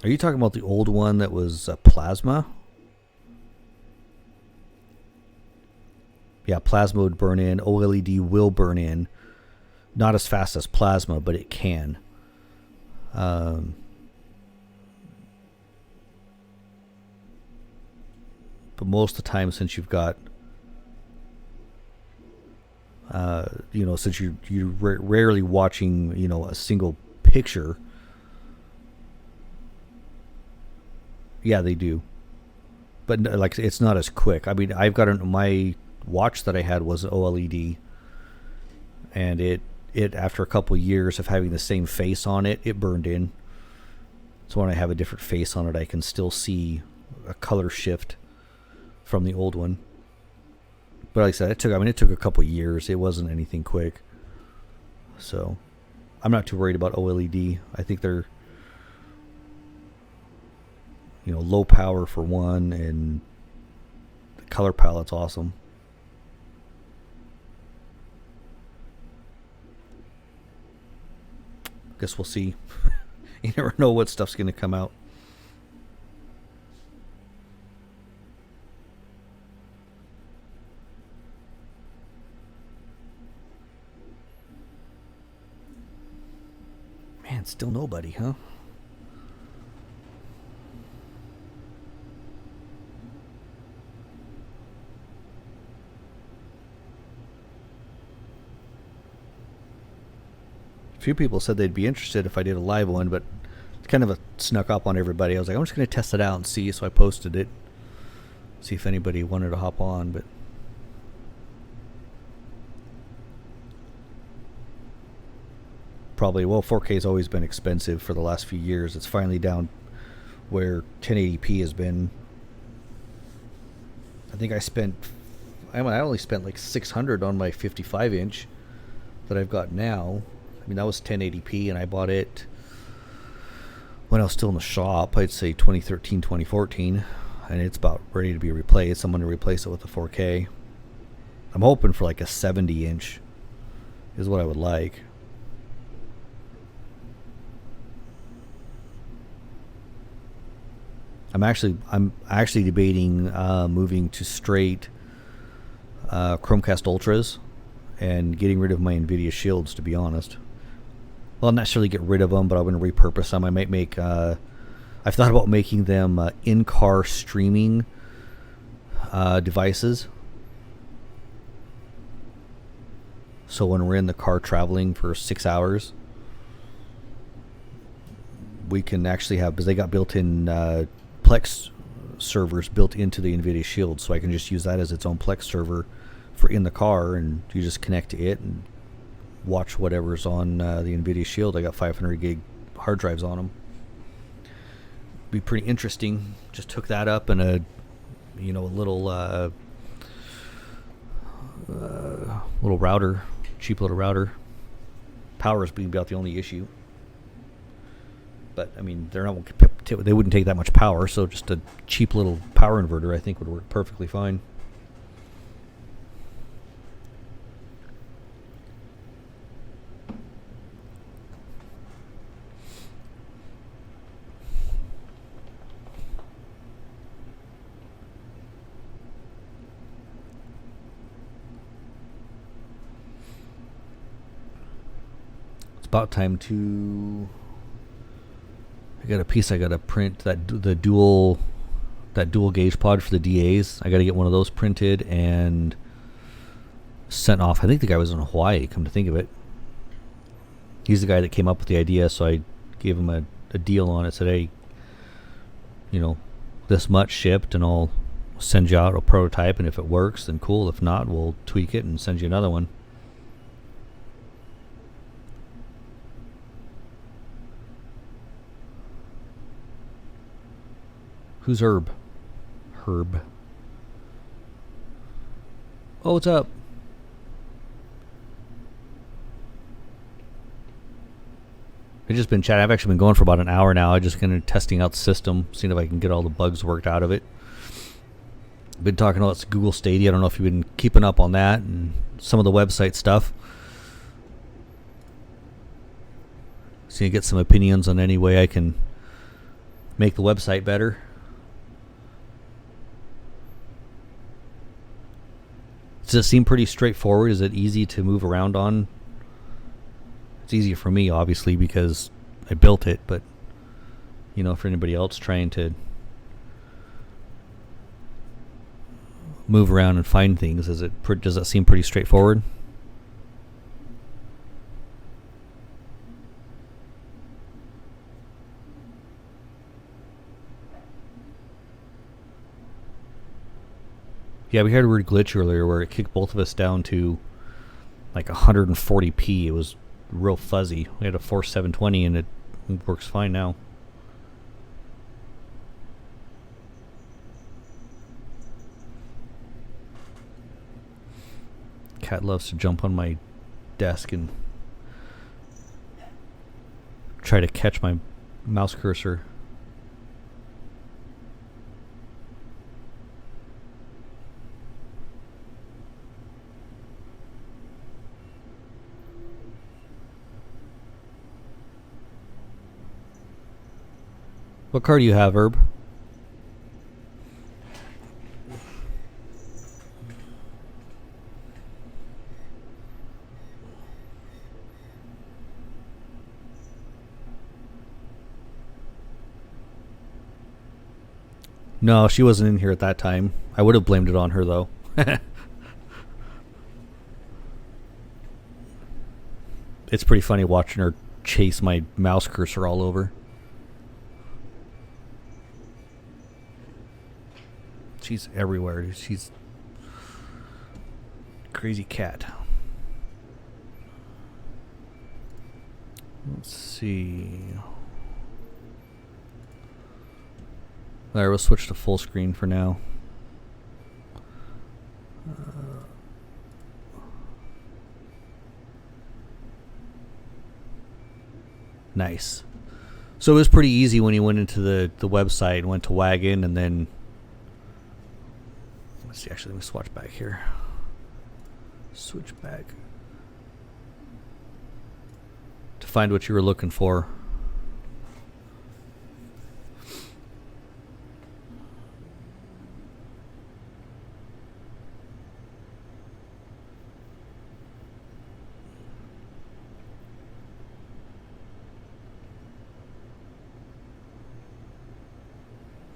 Are you talking about the old one that was plasma? Yeah, plasma would burn in. OLED will burn in. Not as fast as plasma, but it can. But most of the time, since you've got, since you're rarely watching, a single picture. Yeah, they do. But like, it's not as quick. I mean, I've got my watch that I had was OLED, and it after a couple of years of having the same face on it, it burned in. So when I have a different face on it, I can still see a color shift from the old one. But like I said, it took a couple of years. It wasn't anything quick. So I'm not too worried about OLED. I think they're low power for one, and the color palette's awesome. Guess we'll see. You never know what stuff's going to come out. Man, still nobody, huh? A few people said they'd be interested if I did a live one, but it's kind of snuck up on everybody. I was like, I'm just going to test it out and see, so I posted it. See if anybody wanted to hop on, but probably, 4K's always been expensive for the last few years. It's finally down where 1080p has been. I think I only spent like $600 on my 55-inch that I've got now. I mean, that was 1080p, and I bought it when I was still in the shop. I'd say 2013, 2014, and it's about ready to be replaced. I'm going to replace it with a 4K. I'm hoping for like a 70-inch is what I would like. I'm actually debating moving to straight Chromecast Ultras and getting rid of my NVIDIA Shields, to be honest. Well, not necessarily get rid of them, but I'm going to repurpose them. I might make... I've thought about making them in-car streaming devices. So when we're in the car traveling for 6 hours, we can actually have... Because they got built-in Plex servers built into the NVIDIA Shield, so I can just use that as its own Plex server for in the car, and you just connect to it and watch whatever's on the NVIDIA Shield. I got 500 gig hard drives on them. Be pretty interesting. Just hook that up and a little router, cheap little router. Power is being about the only issue. But I mean, they wouldn't take that much power, so just a cheap little power inverter I think would work perfectly fine. About time to... I got a piece I got to print, the dual gauge pod for the DAs. I got to get one of those printed, and sent off. I think the guy was in Hawaii, come to think of it. He's the guy that came up with the idea, so I gave him a deal on it. Said, hey, this much shipped, and I'll send you out a prototype, and if it works, then cool. If not, we'll tweak it and send you another one. Who's Herb? Herb. Oh, what's up? I've just been chatting. I've actually been going for about an hour now. I'm just kind of testing out the system, seeing if I can get all the bugs worked out of it. I've been talking about Google Stadia. I don't know if you've been keeping up on that and some of the website stuff. So you get some opinions on any way I can make the website better. Does it seem pretty straightforward? Is it easy to move around on? It's easier for me, obviously, because I built it, but for anybody else trying to move around and find things, does that seem pretty straightforward? Yeah, we had a weird glitch earlier where it kicked both of us down to like 140p. It was real fuzzy. We had a Force 720 and it works fine now. Cat loves to jump on my desk and try to catch my mouse cursor. What car do you have, Herb? No, she wasn't in here at that time. I would have blamed it on her, though. It's pretty funny watching her chase my mouse cursor all over. She's everywhere. She's a crazy cat. Let's see. Alright, we'll switch to full screen for now. Nice. So it was pretty easy when you went into the website and went to Wagon, and then let's see, actually let me swatch back here. Switch back to find what you were looking for.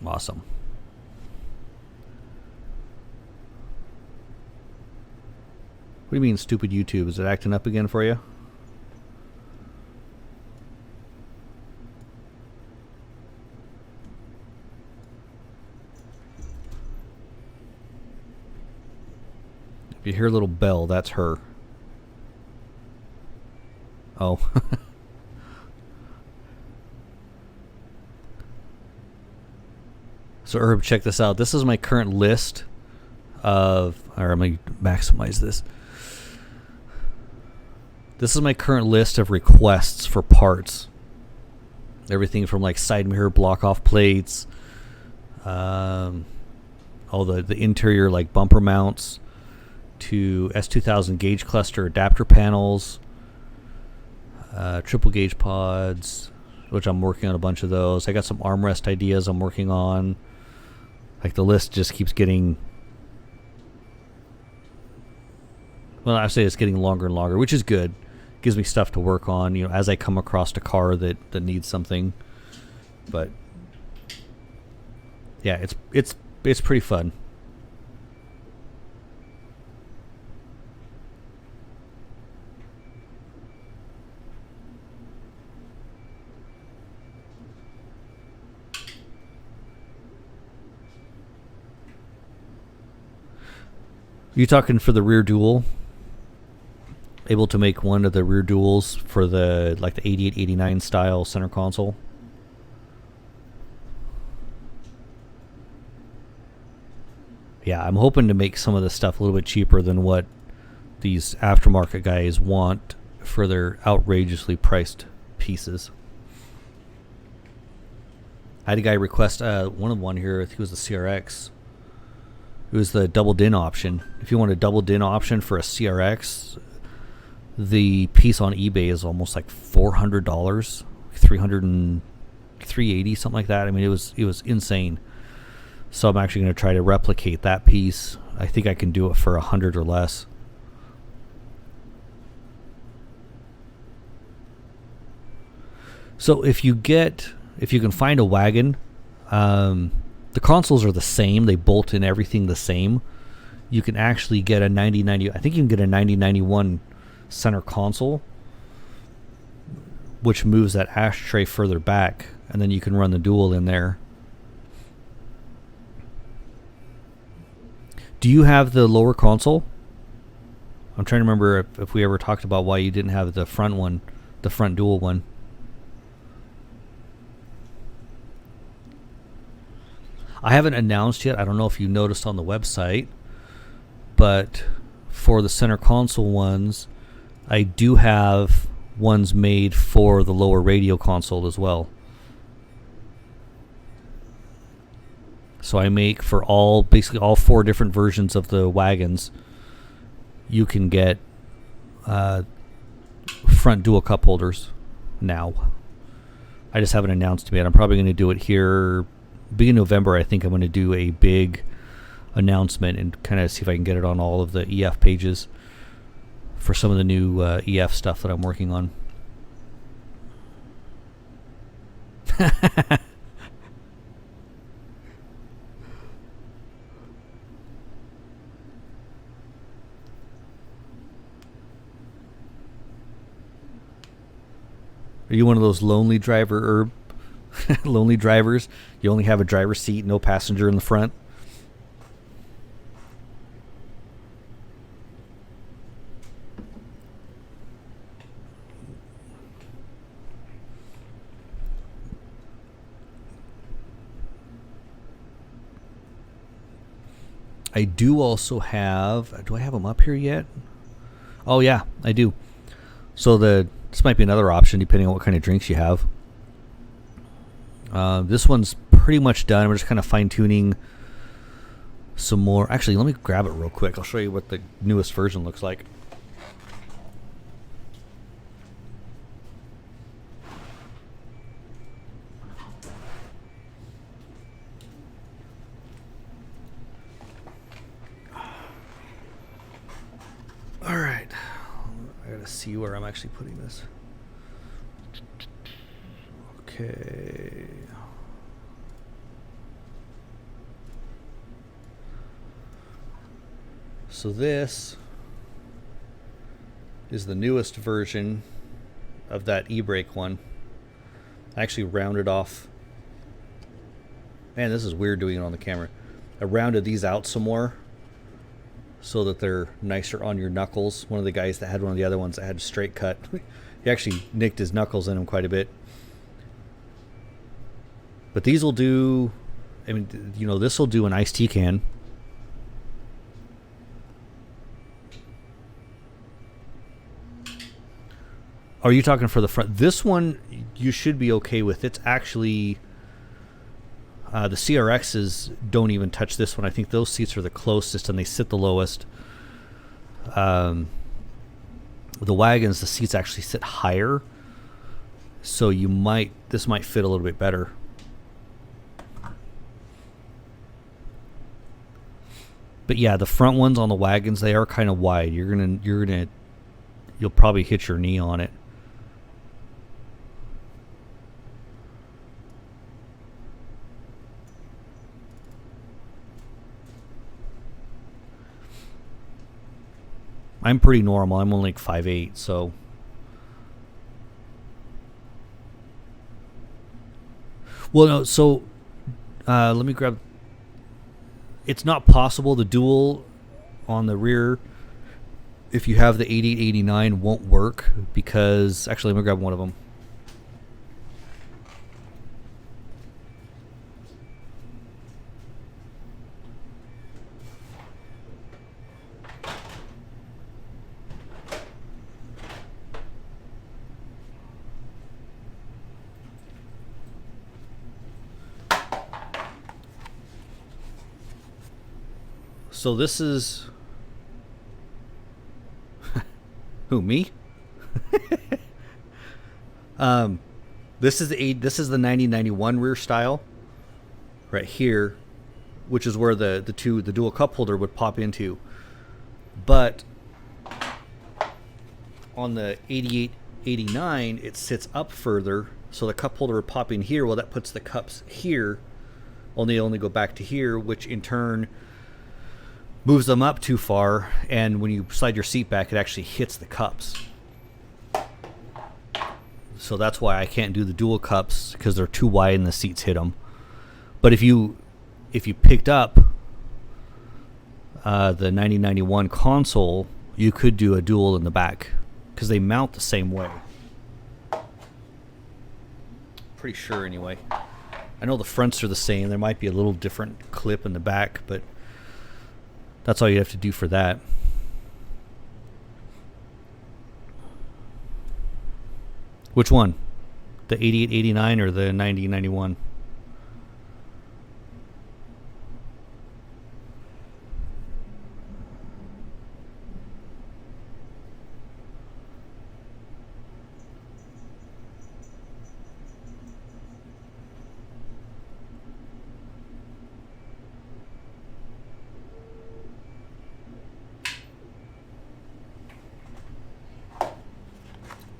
Awesome. What do you mean, stupid YouTube? Is it acting up again for you? If you hear a little bell, that's her. Oh. So Herb, check this out. This is my current list of, or I'm going to maximize this. This is my current list of requests for parts. Everything from like side mirror block off plates, all the interior like bumper mounts, to S2000 gauge cluster adapter panels, triple gauge pods, which I'm working on a bunch of those. I got some armrest ideas I'm working on. Like the list just keeps getting, well, I say it's getting longer and longer, which is good. Gives me stuff to work on, as I come across a car that needs something. But yeah, it's pretty fun. You talking for the rear dual? Able to make one of the rear duals for the like the 88, 89 style center console? Yeah, I'm hoping to make some of this stuff a little bit cheaper than what these aftermarket guys want for their outrageously priced pieces. I had a guy request one here. I think it was the CRX. It was the double DIN option. If you want a double DIN option for a CRX, the piece on eBay is almost like $400, $380, something like that. I mean, it was insane. So I'm actually going to try to replicate that piece. I think I can do it for $100 or less. So if you can find a wagon, the consoles are the same. They bolt in everything the same. You can actually get a 9090. I think you can get a 9091 center console, which moves that ashtray further back, and then you can run the dual in there. Do you have the lower console? I'm trying to remember if we ever talked about why you didn't have the front one, the front dual one. I haven't announced yet. I don't know if you noticed on the website, but for the center console ones, I do have ones made for the lower radio console as well. So I make for basically all 4 different versions of the wagons. You can get front dual cup holders now. I just haven't announced them yet. I'm probably going to do it here beginning of November. I think I'm going to do a big announcement and kind of see if I can get it on all of the EF pages for some of the new EF stuff that I'm working on. Are you one of those lonely drivers? You only have a driver's seat, no passenger in the front? I do also have... Do I have them up here yet? Oh, yeah, I do. So this might be another option depending on what kind of drinks you have. This one's pretty much done. We're just kind of fine-tuning some more. Actually, let me grab it real quick. I'll show you what the newest version looks like. All right. I gotta see where I'm actually putting this. Okay. So this is the newest version of that e-brake one. I actually rounded off. Man, this is weird doing it on the camera. I rounded these out some more so that they're nicer on your knuckles. One of the guys that had one of the other ones that had a straight cut, he actually nicked his knuckles in them quite a bit. But these will do, I mean, you know, this will do an iced tea can. Are you talking for the front? This one you should be okay with. It's actually, the CRXs don't even touch this one. I think those seats are the closest and they sit the lowest. The wagons, the seats actually sit higher. So this might fit a little bit better. But yeah, the front ones on the wagons, they are kind of wide. You'll probably hit your knee on it. I'm pretty normal. I'm only like 5'8", so. Well, no, let me grab. It's not possible. The dual on the rear, if you have the 8889, won't work because, actually, let me grab one of them. So this is who, me? This is the 9091 rear style right here, which is where the dual cup holder would pop into. But on the 8889, it sits up further, so the cup holder would pop in here. Well, that puts the cups here. Only go back to here, which in turn moves them up too far, and when you slide your seat back, it actually hits the cups. So that's why I can't do the dual cups, because they're too wide and the seats hit them. But if you picked up the 9091 console, you could do a dual in the back, because they mount the same way. Pretty sure, anyway. I know the fronts are the same. There might be a little different clip in the back, but that's all you have to do for that. Which one? The 8889 or the 9091?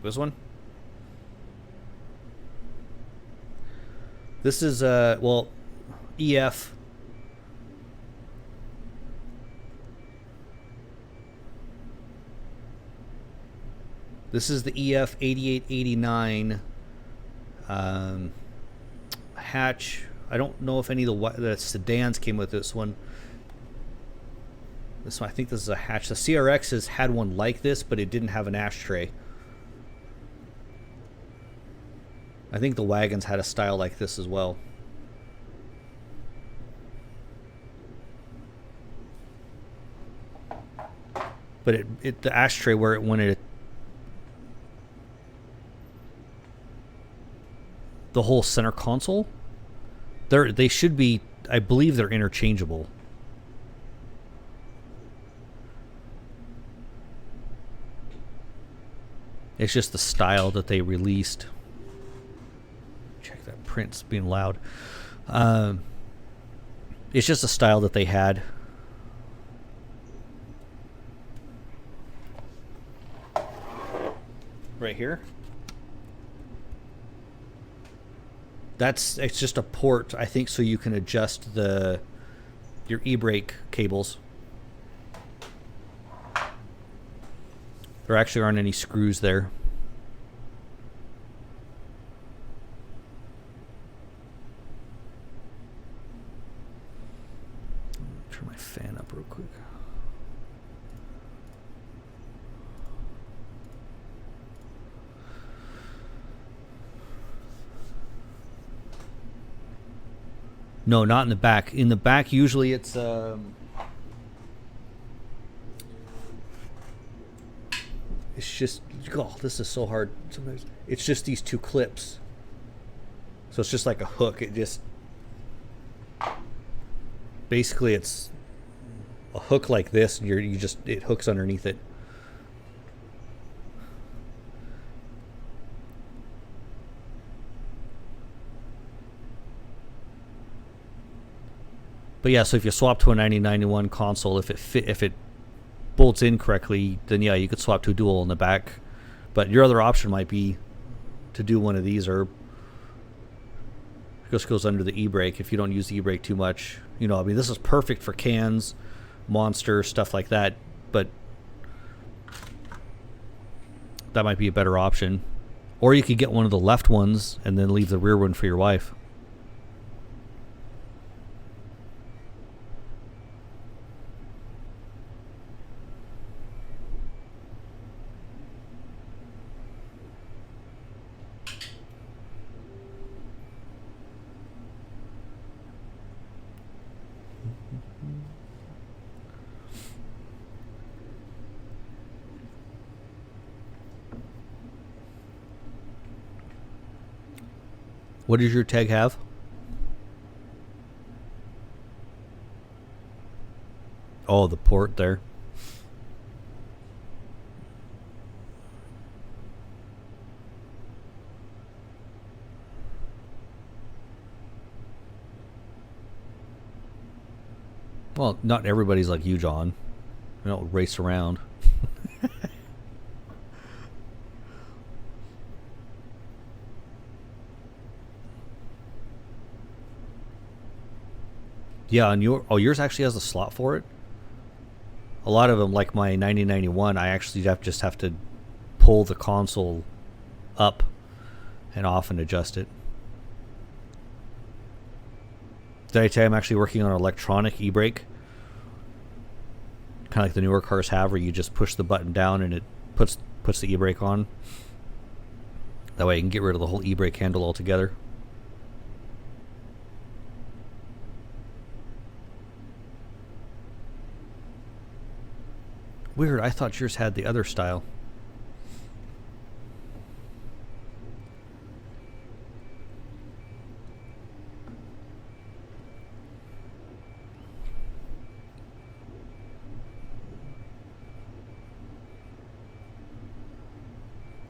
This one? This is, well, EF. This is the EF 8889 hatch. I don't know if any of the sedans came with this one. This one, I think this is a hatch. The CRX has had one like this, but it didn't have an ashtray. I think the wagons had a style like this as well. But the ashtray where it wanted the whole center console, they should be, I believe they're interchangeable. It's just the style that they released. Check that print's being loud. It's just a style that they had. Right here. It's just a port, I think, so you can adjust your e-brake cables. There actually aren't any screws there. Turn my fan up real quick. No, not in the back. In the back, usually it's just, oh, this is so hard sometimes. It's just these two clips. So it's just like a hook. It just, basically it's a hook like this, and it hooks underneath it. But yeah, so if you swap to a 9091 console, if it bolts in correctly, then yeah, you could swap to a dual in the back. But your other option might be to do one of these, or it just goes under the e-brake if you don't use the e-brake too much. You know, I mean, this is perfect for cans, Monster, stuff like that, but that might be a better option. Or you could get one of the left ones and then leave the rear one for your wife. What does your tag have? Oh, the port there. Well, not everybody's like you, John. We don't race around. Yeah, and yours actually has a slot for it. A lot of them, like my 9091, I actually just have to pull the console up and off and adjust it. Did I tell you I'm actually working on an electronic e-brake? Kind of like the newer cars have, where you just push the button down and it puts the e-brake on. That way you can get rid of the whole e-brake handle altogether. Weird, I thought yours had the other style.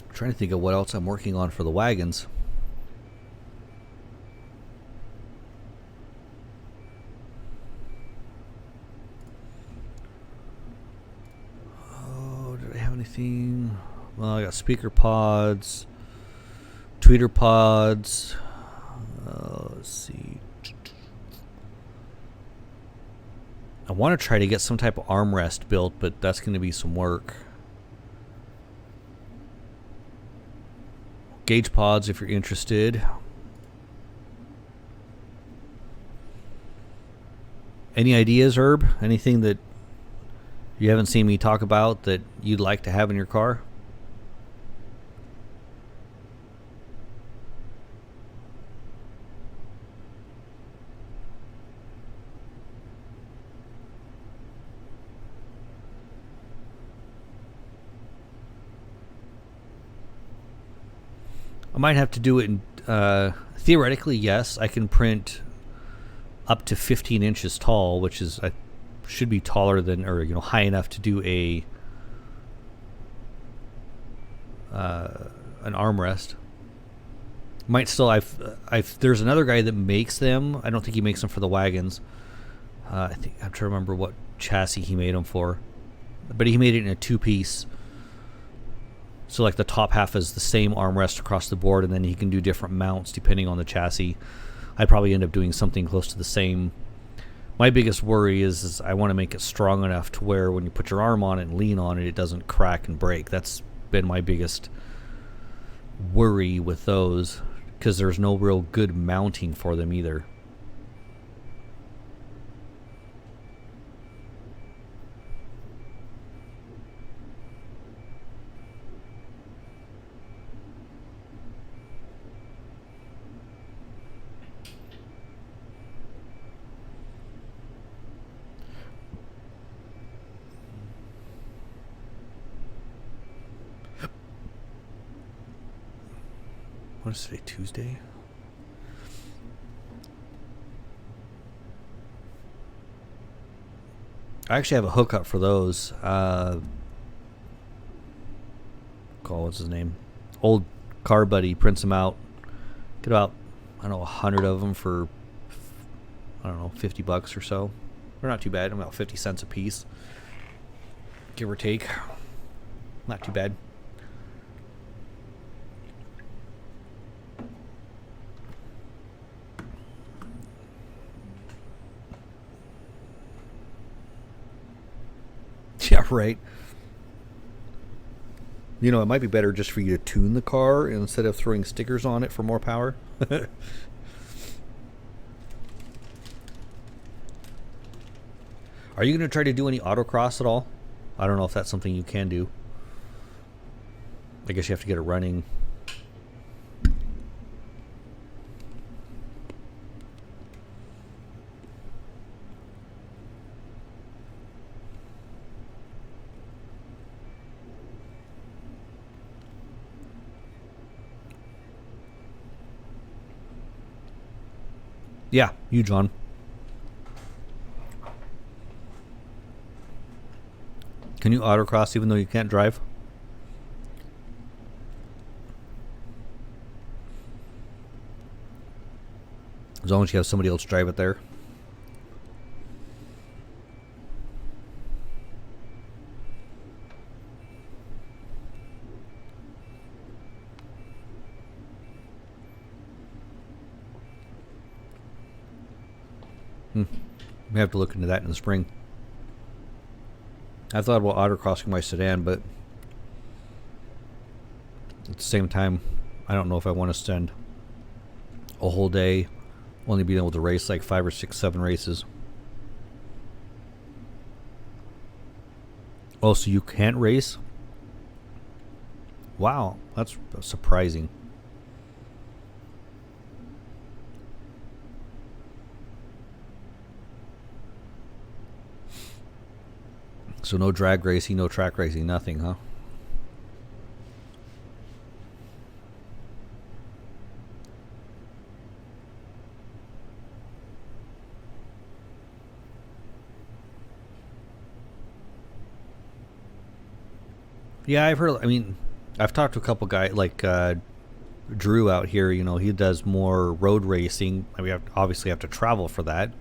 I'm trying to think of what else I'm working on for the wagons. Anything? Well, I got speaker pods, tweeter pods. Let's see. I want to try to get some type of armrest built, but that's going to be some work. Gauge pods, if you're interested. Any ideas, Herb? Anything that you haven't seen me talk about that you'd like to have in your car? I might have to do it in, theoretically, yes, I can print up to 15 inches tall, which is, should be taller than, or high enough to do an armrest. Might still, there's another guy that makes them. I don't think he makes them for the wagons. I think I'm trying to remember what chassis he made them for, but he made it in a two-piece. So like the top half is the same armrest across the board, and then he can do different mounts depending on the chassis. I'd probably end up doing something close to the same. My biggest worry is I want to make it strong enough to where when you put your arm on it and lean on it, it doesn't crack and break. That's been my biggest worry with those, because there's no real good mounting for them either. What is today, Tuesday? I actually have a hookup for those. What's his name? Old Car Buddy prints them out. Get about, I don't know, 100 of them for, I don't know, $50 or so. They're not too bad. About 50 cents a piece, give or take. Not too bad. Yeah, right. It might be better just for you to tune the car instead of throwing stickers on it for more power. Are you going to try to do any autocross at all? I don't know if that's something you can do. I guess you have to get it running. Yeah, you, John. Can you autocross even though you can't drive? As long as you have somebody else drive it there. We have to look into that in the spring. I thought about autocrossing my sedan, but at the same time, I don't know if I want to spend a whole day only being able to race like 5 or 6, 7 races. Oh, so you can't race? Wow, that's surprising. So no drag racing, no track racing, nothing, huh? Yeah, I've heard. I mean, I've talked to a couple guys like Drew out here. You know, he does more road racing. I mean, obviously have to travel for that,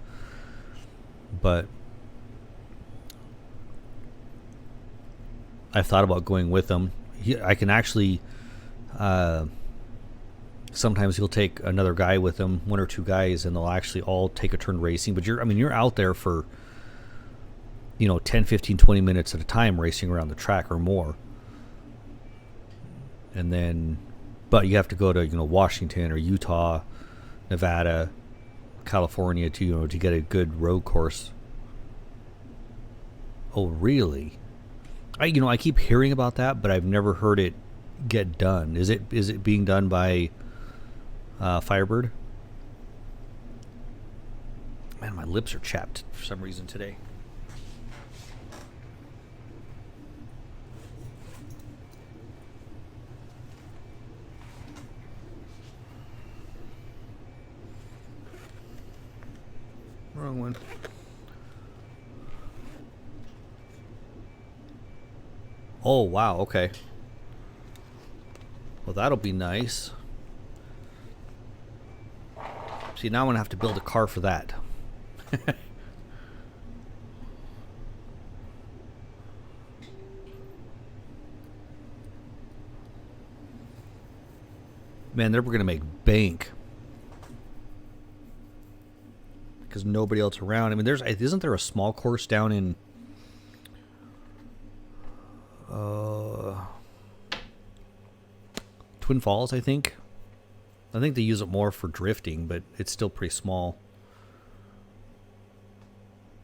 but I've thought about going with him. I can actually. Sometimes he'll take another guy with him, 1 or 2 guys, and they'll actually all take a turn racing. But you're out there for 10, 15, 20 minutes at a time racing around the track or more. And then, but you have to go to Washington or Utah, Nevada, California to get a good road course. Oh, really? I keep hearing about that, but I've never heard it get done. Is it being done by Firebird? Man, my lips are chapped for some reason today. Wrong one. Oh, wow, okay. Well, that'll be nice. See, now I'm going to have to build a car for that. Man, they're going to make bank. Because nobody else around. I mean, isn't there a small course down in Twin Falls, I think. I think they use it more for drifting, but it's still pretty small.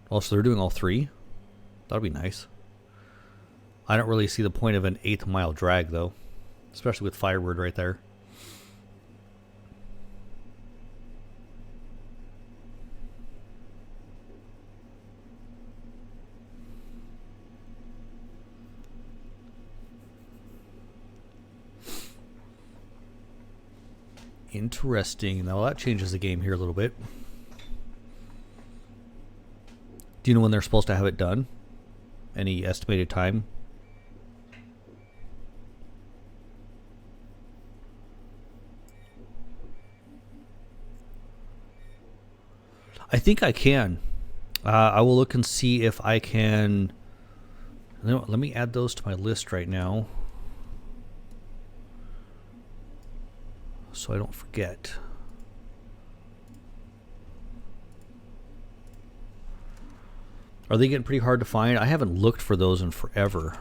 Also, they're doing all 3. That'll be nice. I don't really see the point of an 8th-mile drag, though. Especially with Firebird right there. Interesting. Now that changes the game here a little bit. Do you know when they're supposed to have it done? Any estimated time? I think I can. I will look and see if I can. Let me add those to my list right now, so I don't forget. Are they getting pretty hard to find? I haven't looked for those in forever.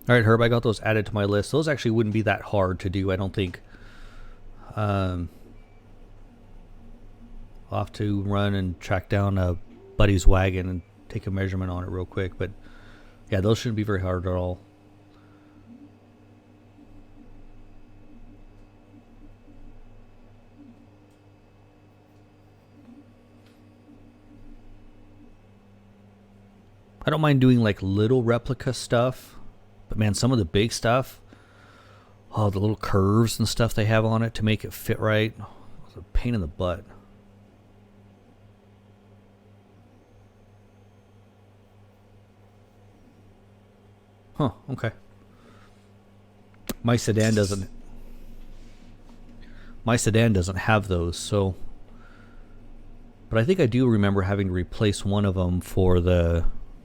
All right, Herb, I got those added to my list. Those actually wouldn't be that hard to do, I don't think. I'll have to run and track down a buddy's wagon and take a measurement on it real quick. But yeah, those shouldn't be very hard at all. I don't mind doing like little replica stuff, but man, some of the big stuff, oh, the little curves and stuff they have on it to make it fit right, it's a pain in the butt. Huh, okay. My sedan doesn't have those, so, but I think I do remember having to replace one of them for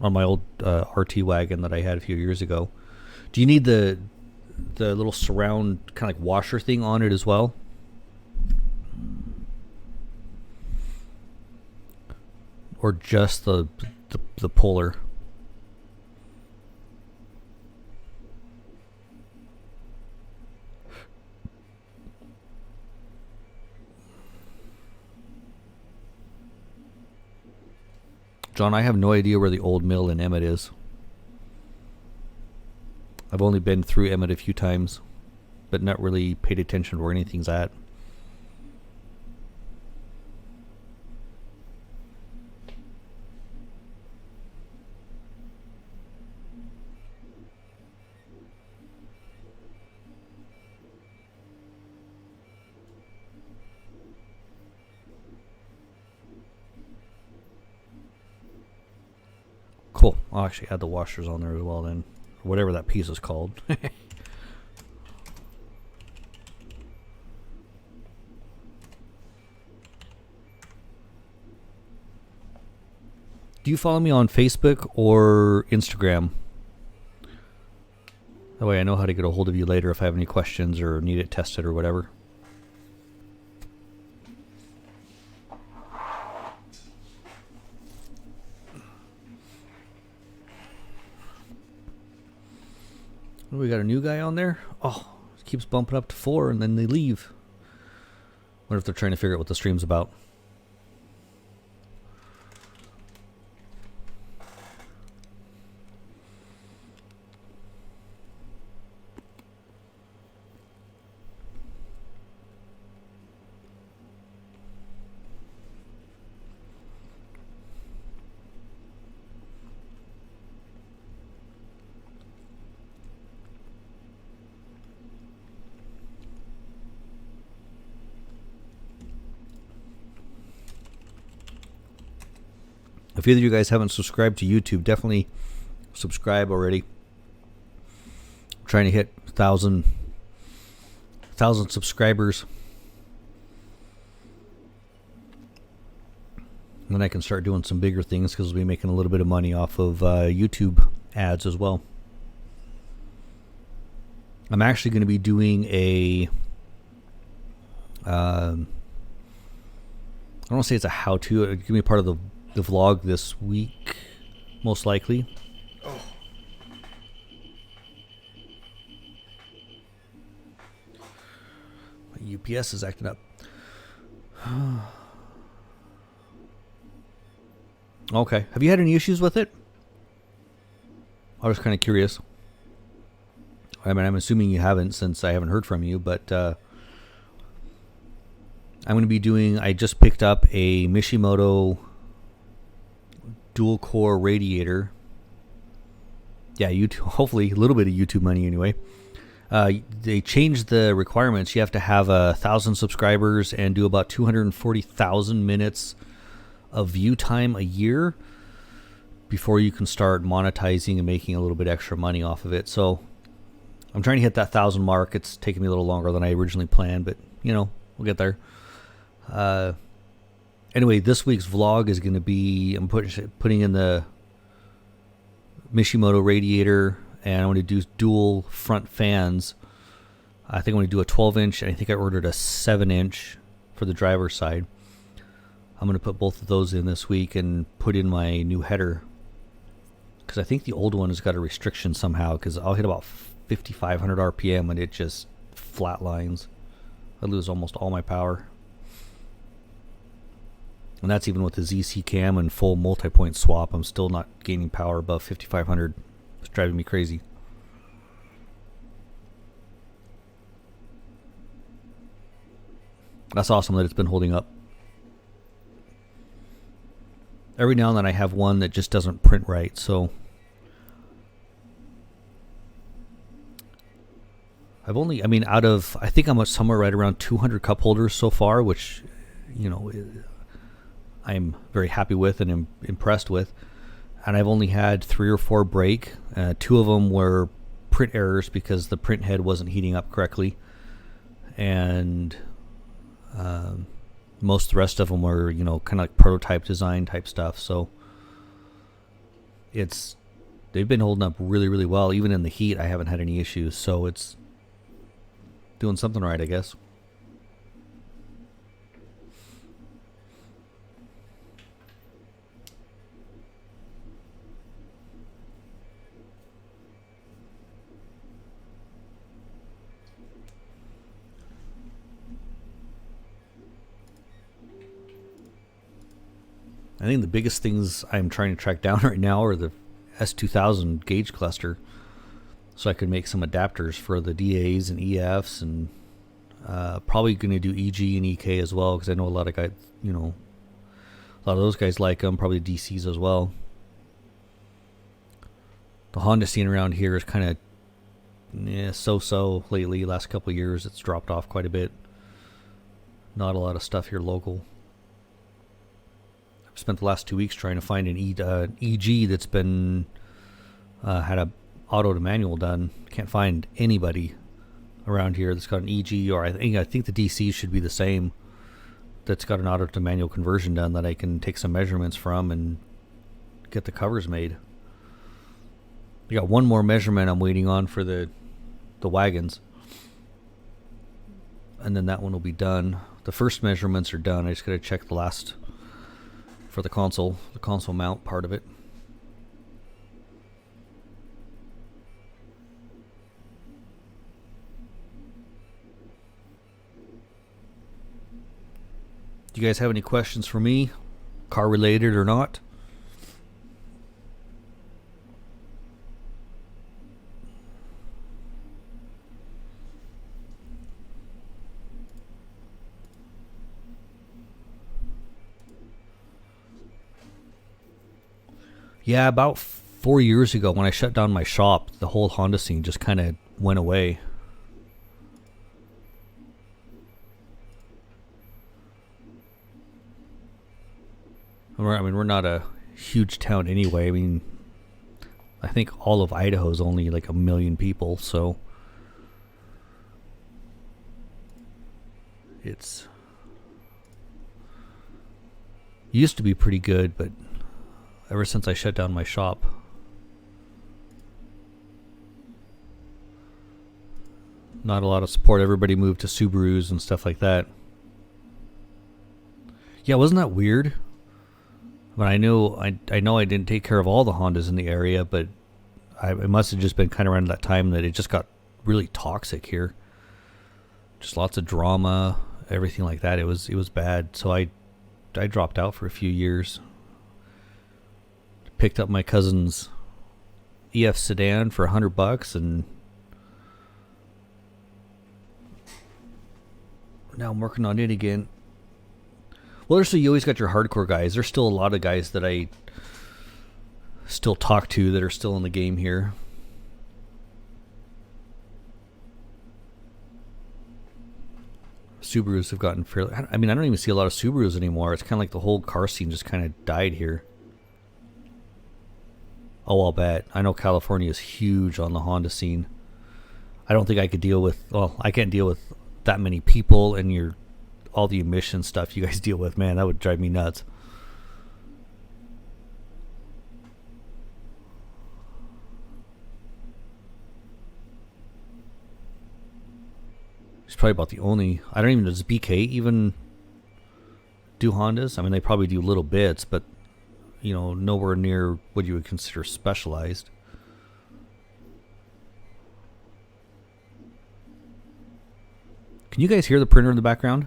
on my old RT wagon that I had a few years ago. Do you need the little surround kind of like washer thing on it as well? Or just the puller? John, I have no idea where the old mill in Emmett is. I've only been through Emmett a few times, but not really paid attention to where anything's at. Cool. I'll actually add the washers on there as well then. Whatever that piece is called. Do you follow me on Facebook or Instagram? That way I know how to get a hold of you later if I have any questions or need it tested or whatever. We got a new guy on there. Oh, it keeps bumping up to 4 and then they leave. Wonder if they're trying to figure out what the stream's about. If either of you guys haven't subscribed to YouTube, definitely subscribe already. I'm trying to hit 1,000 subscribers. And then I can start doing some bigger things because we'll be making a little bit of money off of YouTube ads as well. I'm actually going to be doing a... I don't want to say it's a how-to. It's going to be part of the vlog this week, most likely. Oh. My UPS is acting up. Okay. Have you had any issues with it? I was kind of curious. I mean, I'm assuming you haven't since I haven't heard from you, but I'm going to be doing, I just picked up a Mishimoto dual core radiator. Yeah, YouTube, hopefully a little bit of YouTube money anyway. They changed the requirements. You have to have 1,000 subscribers and do about 240,000 minutes of view time a year before you can start monetizing and making a little bit extra money off of it. So I'm trying to hit that 1,000 mark. It's taking me a little longer than I originally planned, but you know, we'll get there. Anyway, this week's vlog is going to be, I'm putting in the Mishimoto radiator, and I'm going to do dual front fans. I think I'm going to do a 12-inch, and I think I ordered a 7-inch for the driver's side. I'm going to put both of those in this week and put in my new header, because I think the old one has got a restriction somehow, because I'll hit about 5,500 RPM and it just flatlines. I lose almost all my power. And that's even with the ZC cam and full multi-point swap. I'm still not gaining power above 5500. It's driving me crazy. That's awesome that it's been holding up. Every now and then I have one that just doesn't print right, so I've only, I mean, out of, I think I'm at somewhere right around 200 cup holders so far, which, you know, I'm very happy with and impressed with. And I've only had 3 or 4 break. 2 of them were print errors because the print head wasn't heating up correctly. And most of the rest of them were, you know, kind of like prototype design type stuff. So they've been holding up really, really well. Even in the heat, I haven't had any issues. So it's doing something right, I guess. I think the biggest things I'm trying to track down right now are the S2000 gauge cluster, so I could make some adapters for the DAs and EFs, and probably going to do EG and EK as well, because I know a lot of guys, you know, a lot of those guys like them, probably DCs as well. The Honda scene around here is kind of so-so lately. Last couple of years, it's dropped off quite a bit. Not a lot of stuff here local. I've spent the last 2 weeks trying to find an EG that's been had a auto to manual done. Can't find anybody around here that's got an EG, or I think the DC should be the same, that's got an auto to manual conversion done that I can take some measurements from and get the covers made. I got one more measurement I'm waiting on for the wagons, and then that one will be done. The first measurements are done. I just got to check the last for the console mount part of it. Do you guys have any questions for me, car related or not? Yeah, about 4 years ago when I shut down my shop, the whole Honda scene just kind of went away. I mean, we're not a huge town anyway. I mean, I think all of Idaho is only like 1 million people, so it's used to be pretty good, but ever since I shut down my shop, not a lot of support. Everybody moved to Subarus and stuff like that. Yeah, wasn't that weird? But I know I didn't take care of all the Hondas in the area, but it must have just been kind of around that time that it just got really toxic here. Just lots of drama, everything like that. It was bad. So I dropped out for a few years. Picked up my cousin's EF sedan for $100, and now I'm working on it again. Well, there's, so you always got your hardcore guys. There's still a lot of guys that I still talk to that are still in the game here. Subarus have gotten fairly... I mean, I don't even see a lot of Subarus anymore. It's kind of like the whole car scene just kind of died here. Oh, I'll bet. I know California is huge on the Honda scene. I don't think I could deal with... Well, I can't deal with that many people and all the emission stuff you guys deal with. Man, that would drive me nuts. It's probably about the only... I don't even... Does BK even do Hondas? I mean, they probably do little bits, but, you know, nowhere near what you would consider specialized. Can you guys hear the printer in the background?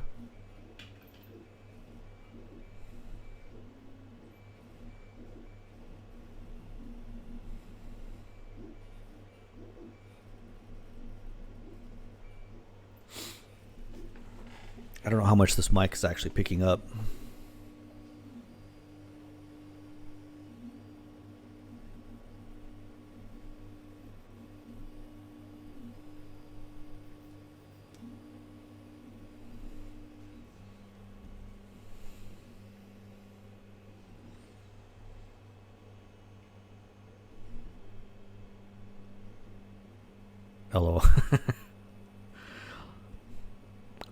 I don't know how much this mic is actually picking up. Hello.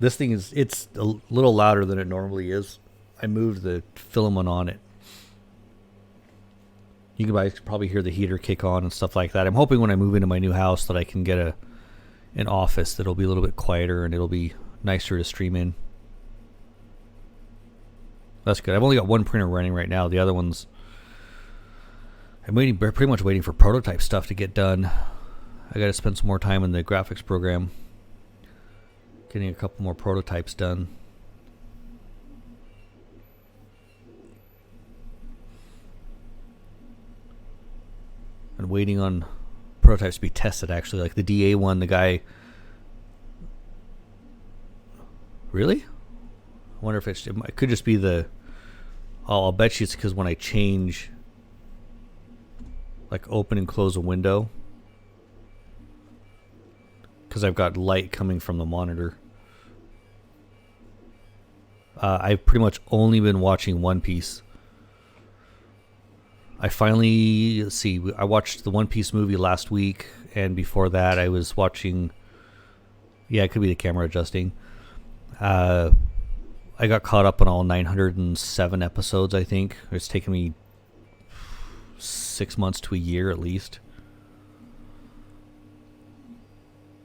This thing it's a little louder than it normally is. I moved the filament on it. You can probably hear the heater kick on and stuff like that. I'm hoping when I move into my new house that I can get an office that'll be a little bit quieter and it'll be nicer to stream in. That's good. I've only got one printer running right now. The other one's I'm pretty much waiting for prototype stuff to get done. I got to spend some more time in the graphics program, getting a couple more prototypes done. And waiting on prototypes to be tested, actually. Like the DA one, the guy... Really? I wonder if it could just be the... I'll bet you it's because when I change... Like open and close a window... Because I've got light coming from the monitor. I've pretty much only been watching One Piece. I finally, let's see, I watched the One Piece movie last week, and before that I was watching, yeah, it could be the camera adjusting. I got caught up on all 907 episodes, I think. It's taken me 6 months to a year at least.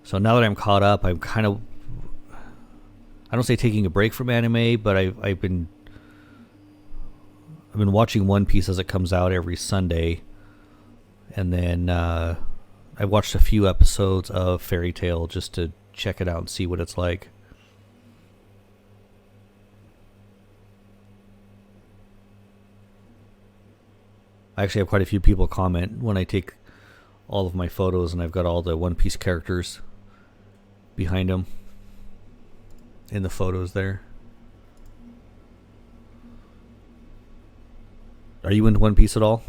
So now that I'm caught up, I'm kind of, I don't say taking a break from anime, but I've been watching One Piece as it comes out every Sunday, and then I watched a few episodes of Fairy Tail just to check it out and see what it's like. I actually have quite a few people comment when I take all of my photos and I've got all the One Piece characters behind them in the photos there. Are you into One Piece at all?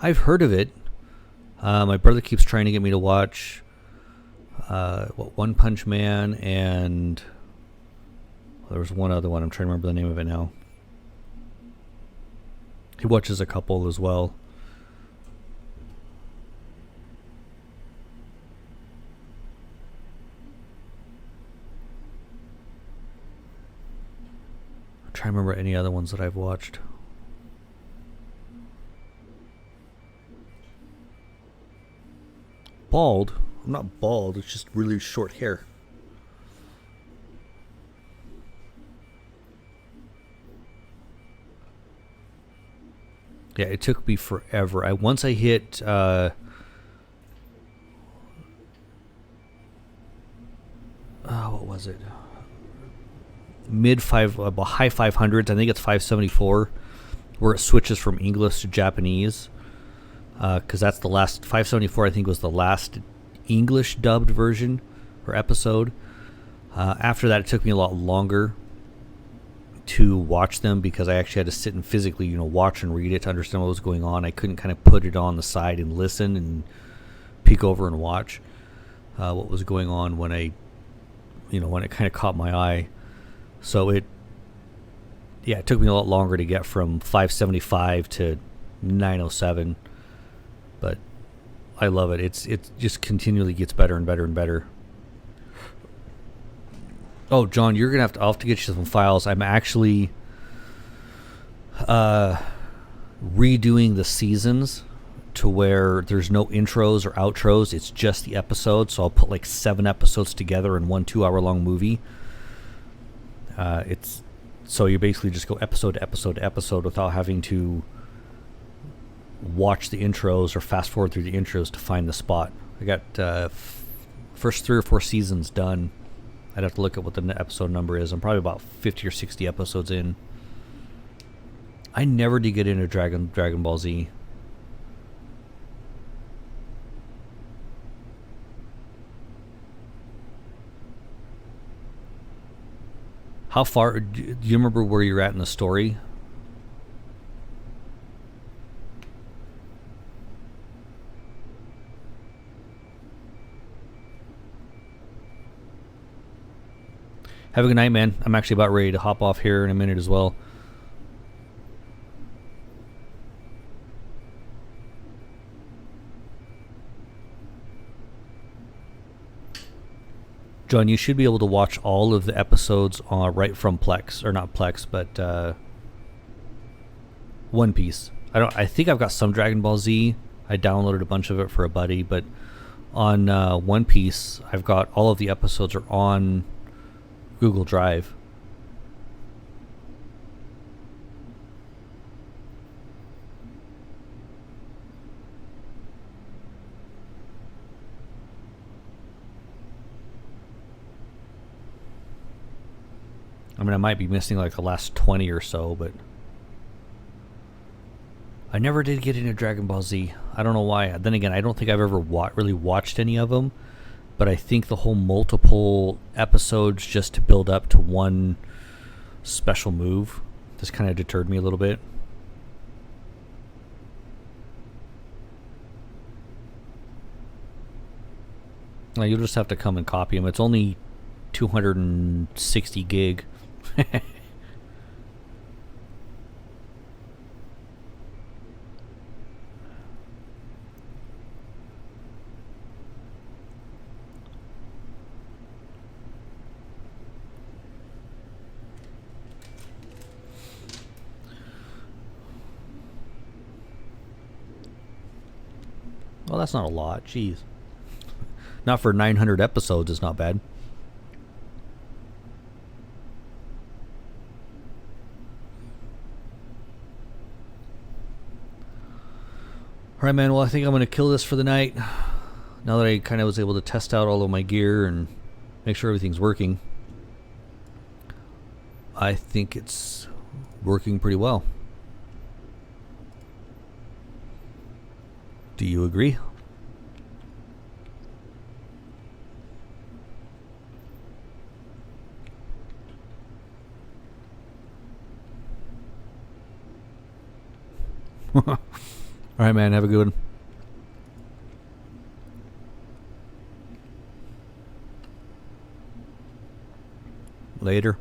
I've heard of it. My brother keeps trying to get me to watch One Punch Man, and there was one other one. I'm trying to remember the name of it now. He watches a couple as well. I'm trying to remember any other ones that I've watched. Bald? I'm not bald, it's just really short hair. Yeah, it took me forever. Once I hit what was it? High 500s. I think it's 574, where it switches from English to Japanese. Because that's the last 574. I think was the last English dubbed version or episode. After that, it took me a lot longer to watch them because I actually had to sit and physically, watch and read it to understand what was going on. I couldn't kind of put it on the side and listen and peek over and watch what was going on when it kind of caught my eye. So it took me a lot longer to get from 575 to 907, but I love it. It just continually gets better and better and better. Oh, John, I'll have to get you some files. I'm actually redoing the seasons to where there's no intros or outros. It's just the episodes. So I'll put like 7 episodes together in one 2-hour-long movie. So you basically just go episode to episode to episode without having to watch the intros or fast forward through the intros to find the spot. I got first 3 or 4 seasons done. I'd have to look at what the episode number is. I'm probably about 50 or 60 episodes in. I never did get into Dragon Ball Z. How far? Do you remember where you're at in the story? Have a good night, man. I'm actually about ready to hop off here in a minute as well. John, you should be able to watch all of the episodes right from Plex, or not Plex, but One Piece. I think I've got some Dragon Ball Z. I downloaded a bunch of it for a buddy, but on One Piece, I've got all of the episodes are on Google Drive. I mean, I might be missing like the last 20 or so, but I never did get into Dragon Ball Z. I don't know why. Then again, I don't think I've ever really watched any of them, but I think the whole multiple episodes just to build up to one special move just kind of deterred me a little bit. Now, you'll just have to come and copy them. It's only 260 gig. Well, that's not a lot. Jeez. Not for 900 episodes, it's not bad. Alright, man. Well, I think I'm going to kill this for the night. Now that I kind of was able to test out all of my gear and make sure everything's working, I think it's working pretty well. Do you agree? All right, man. Have a good one. Later.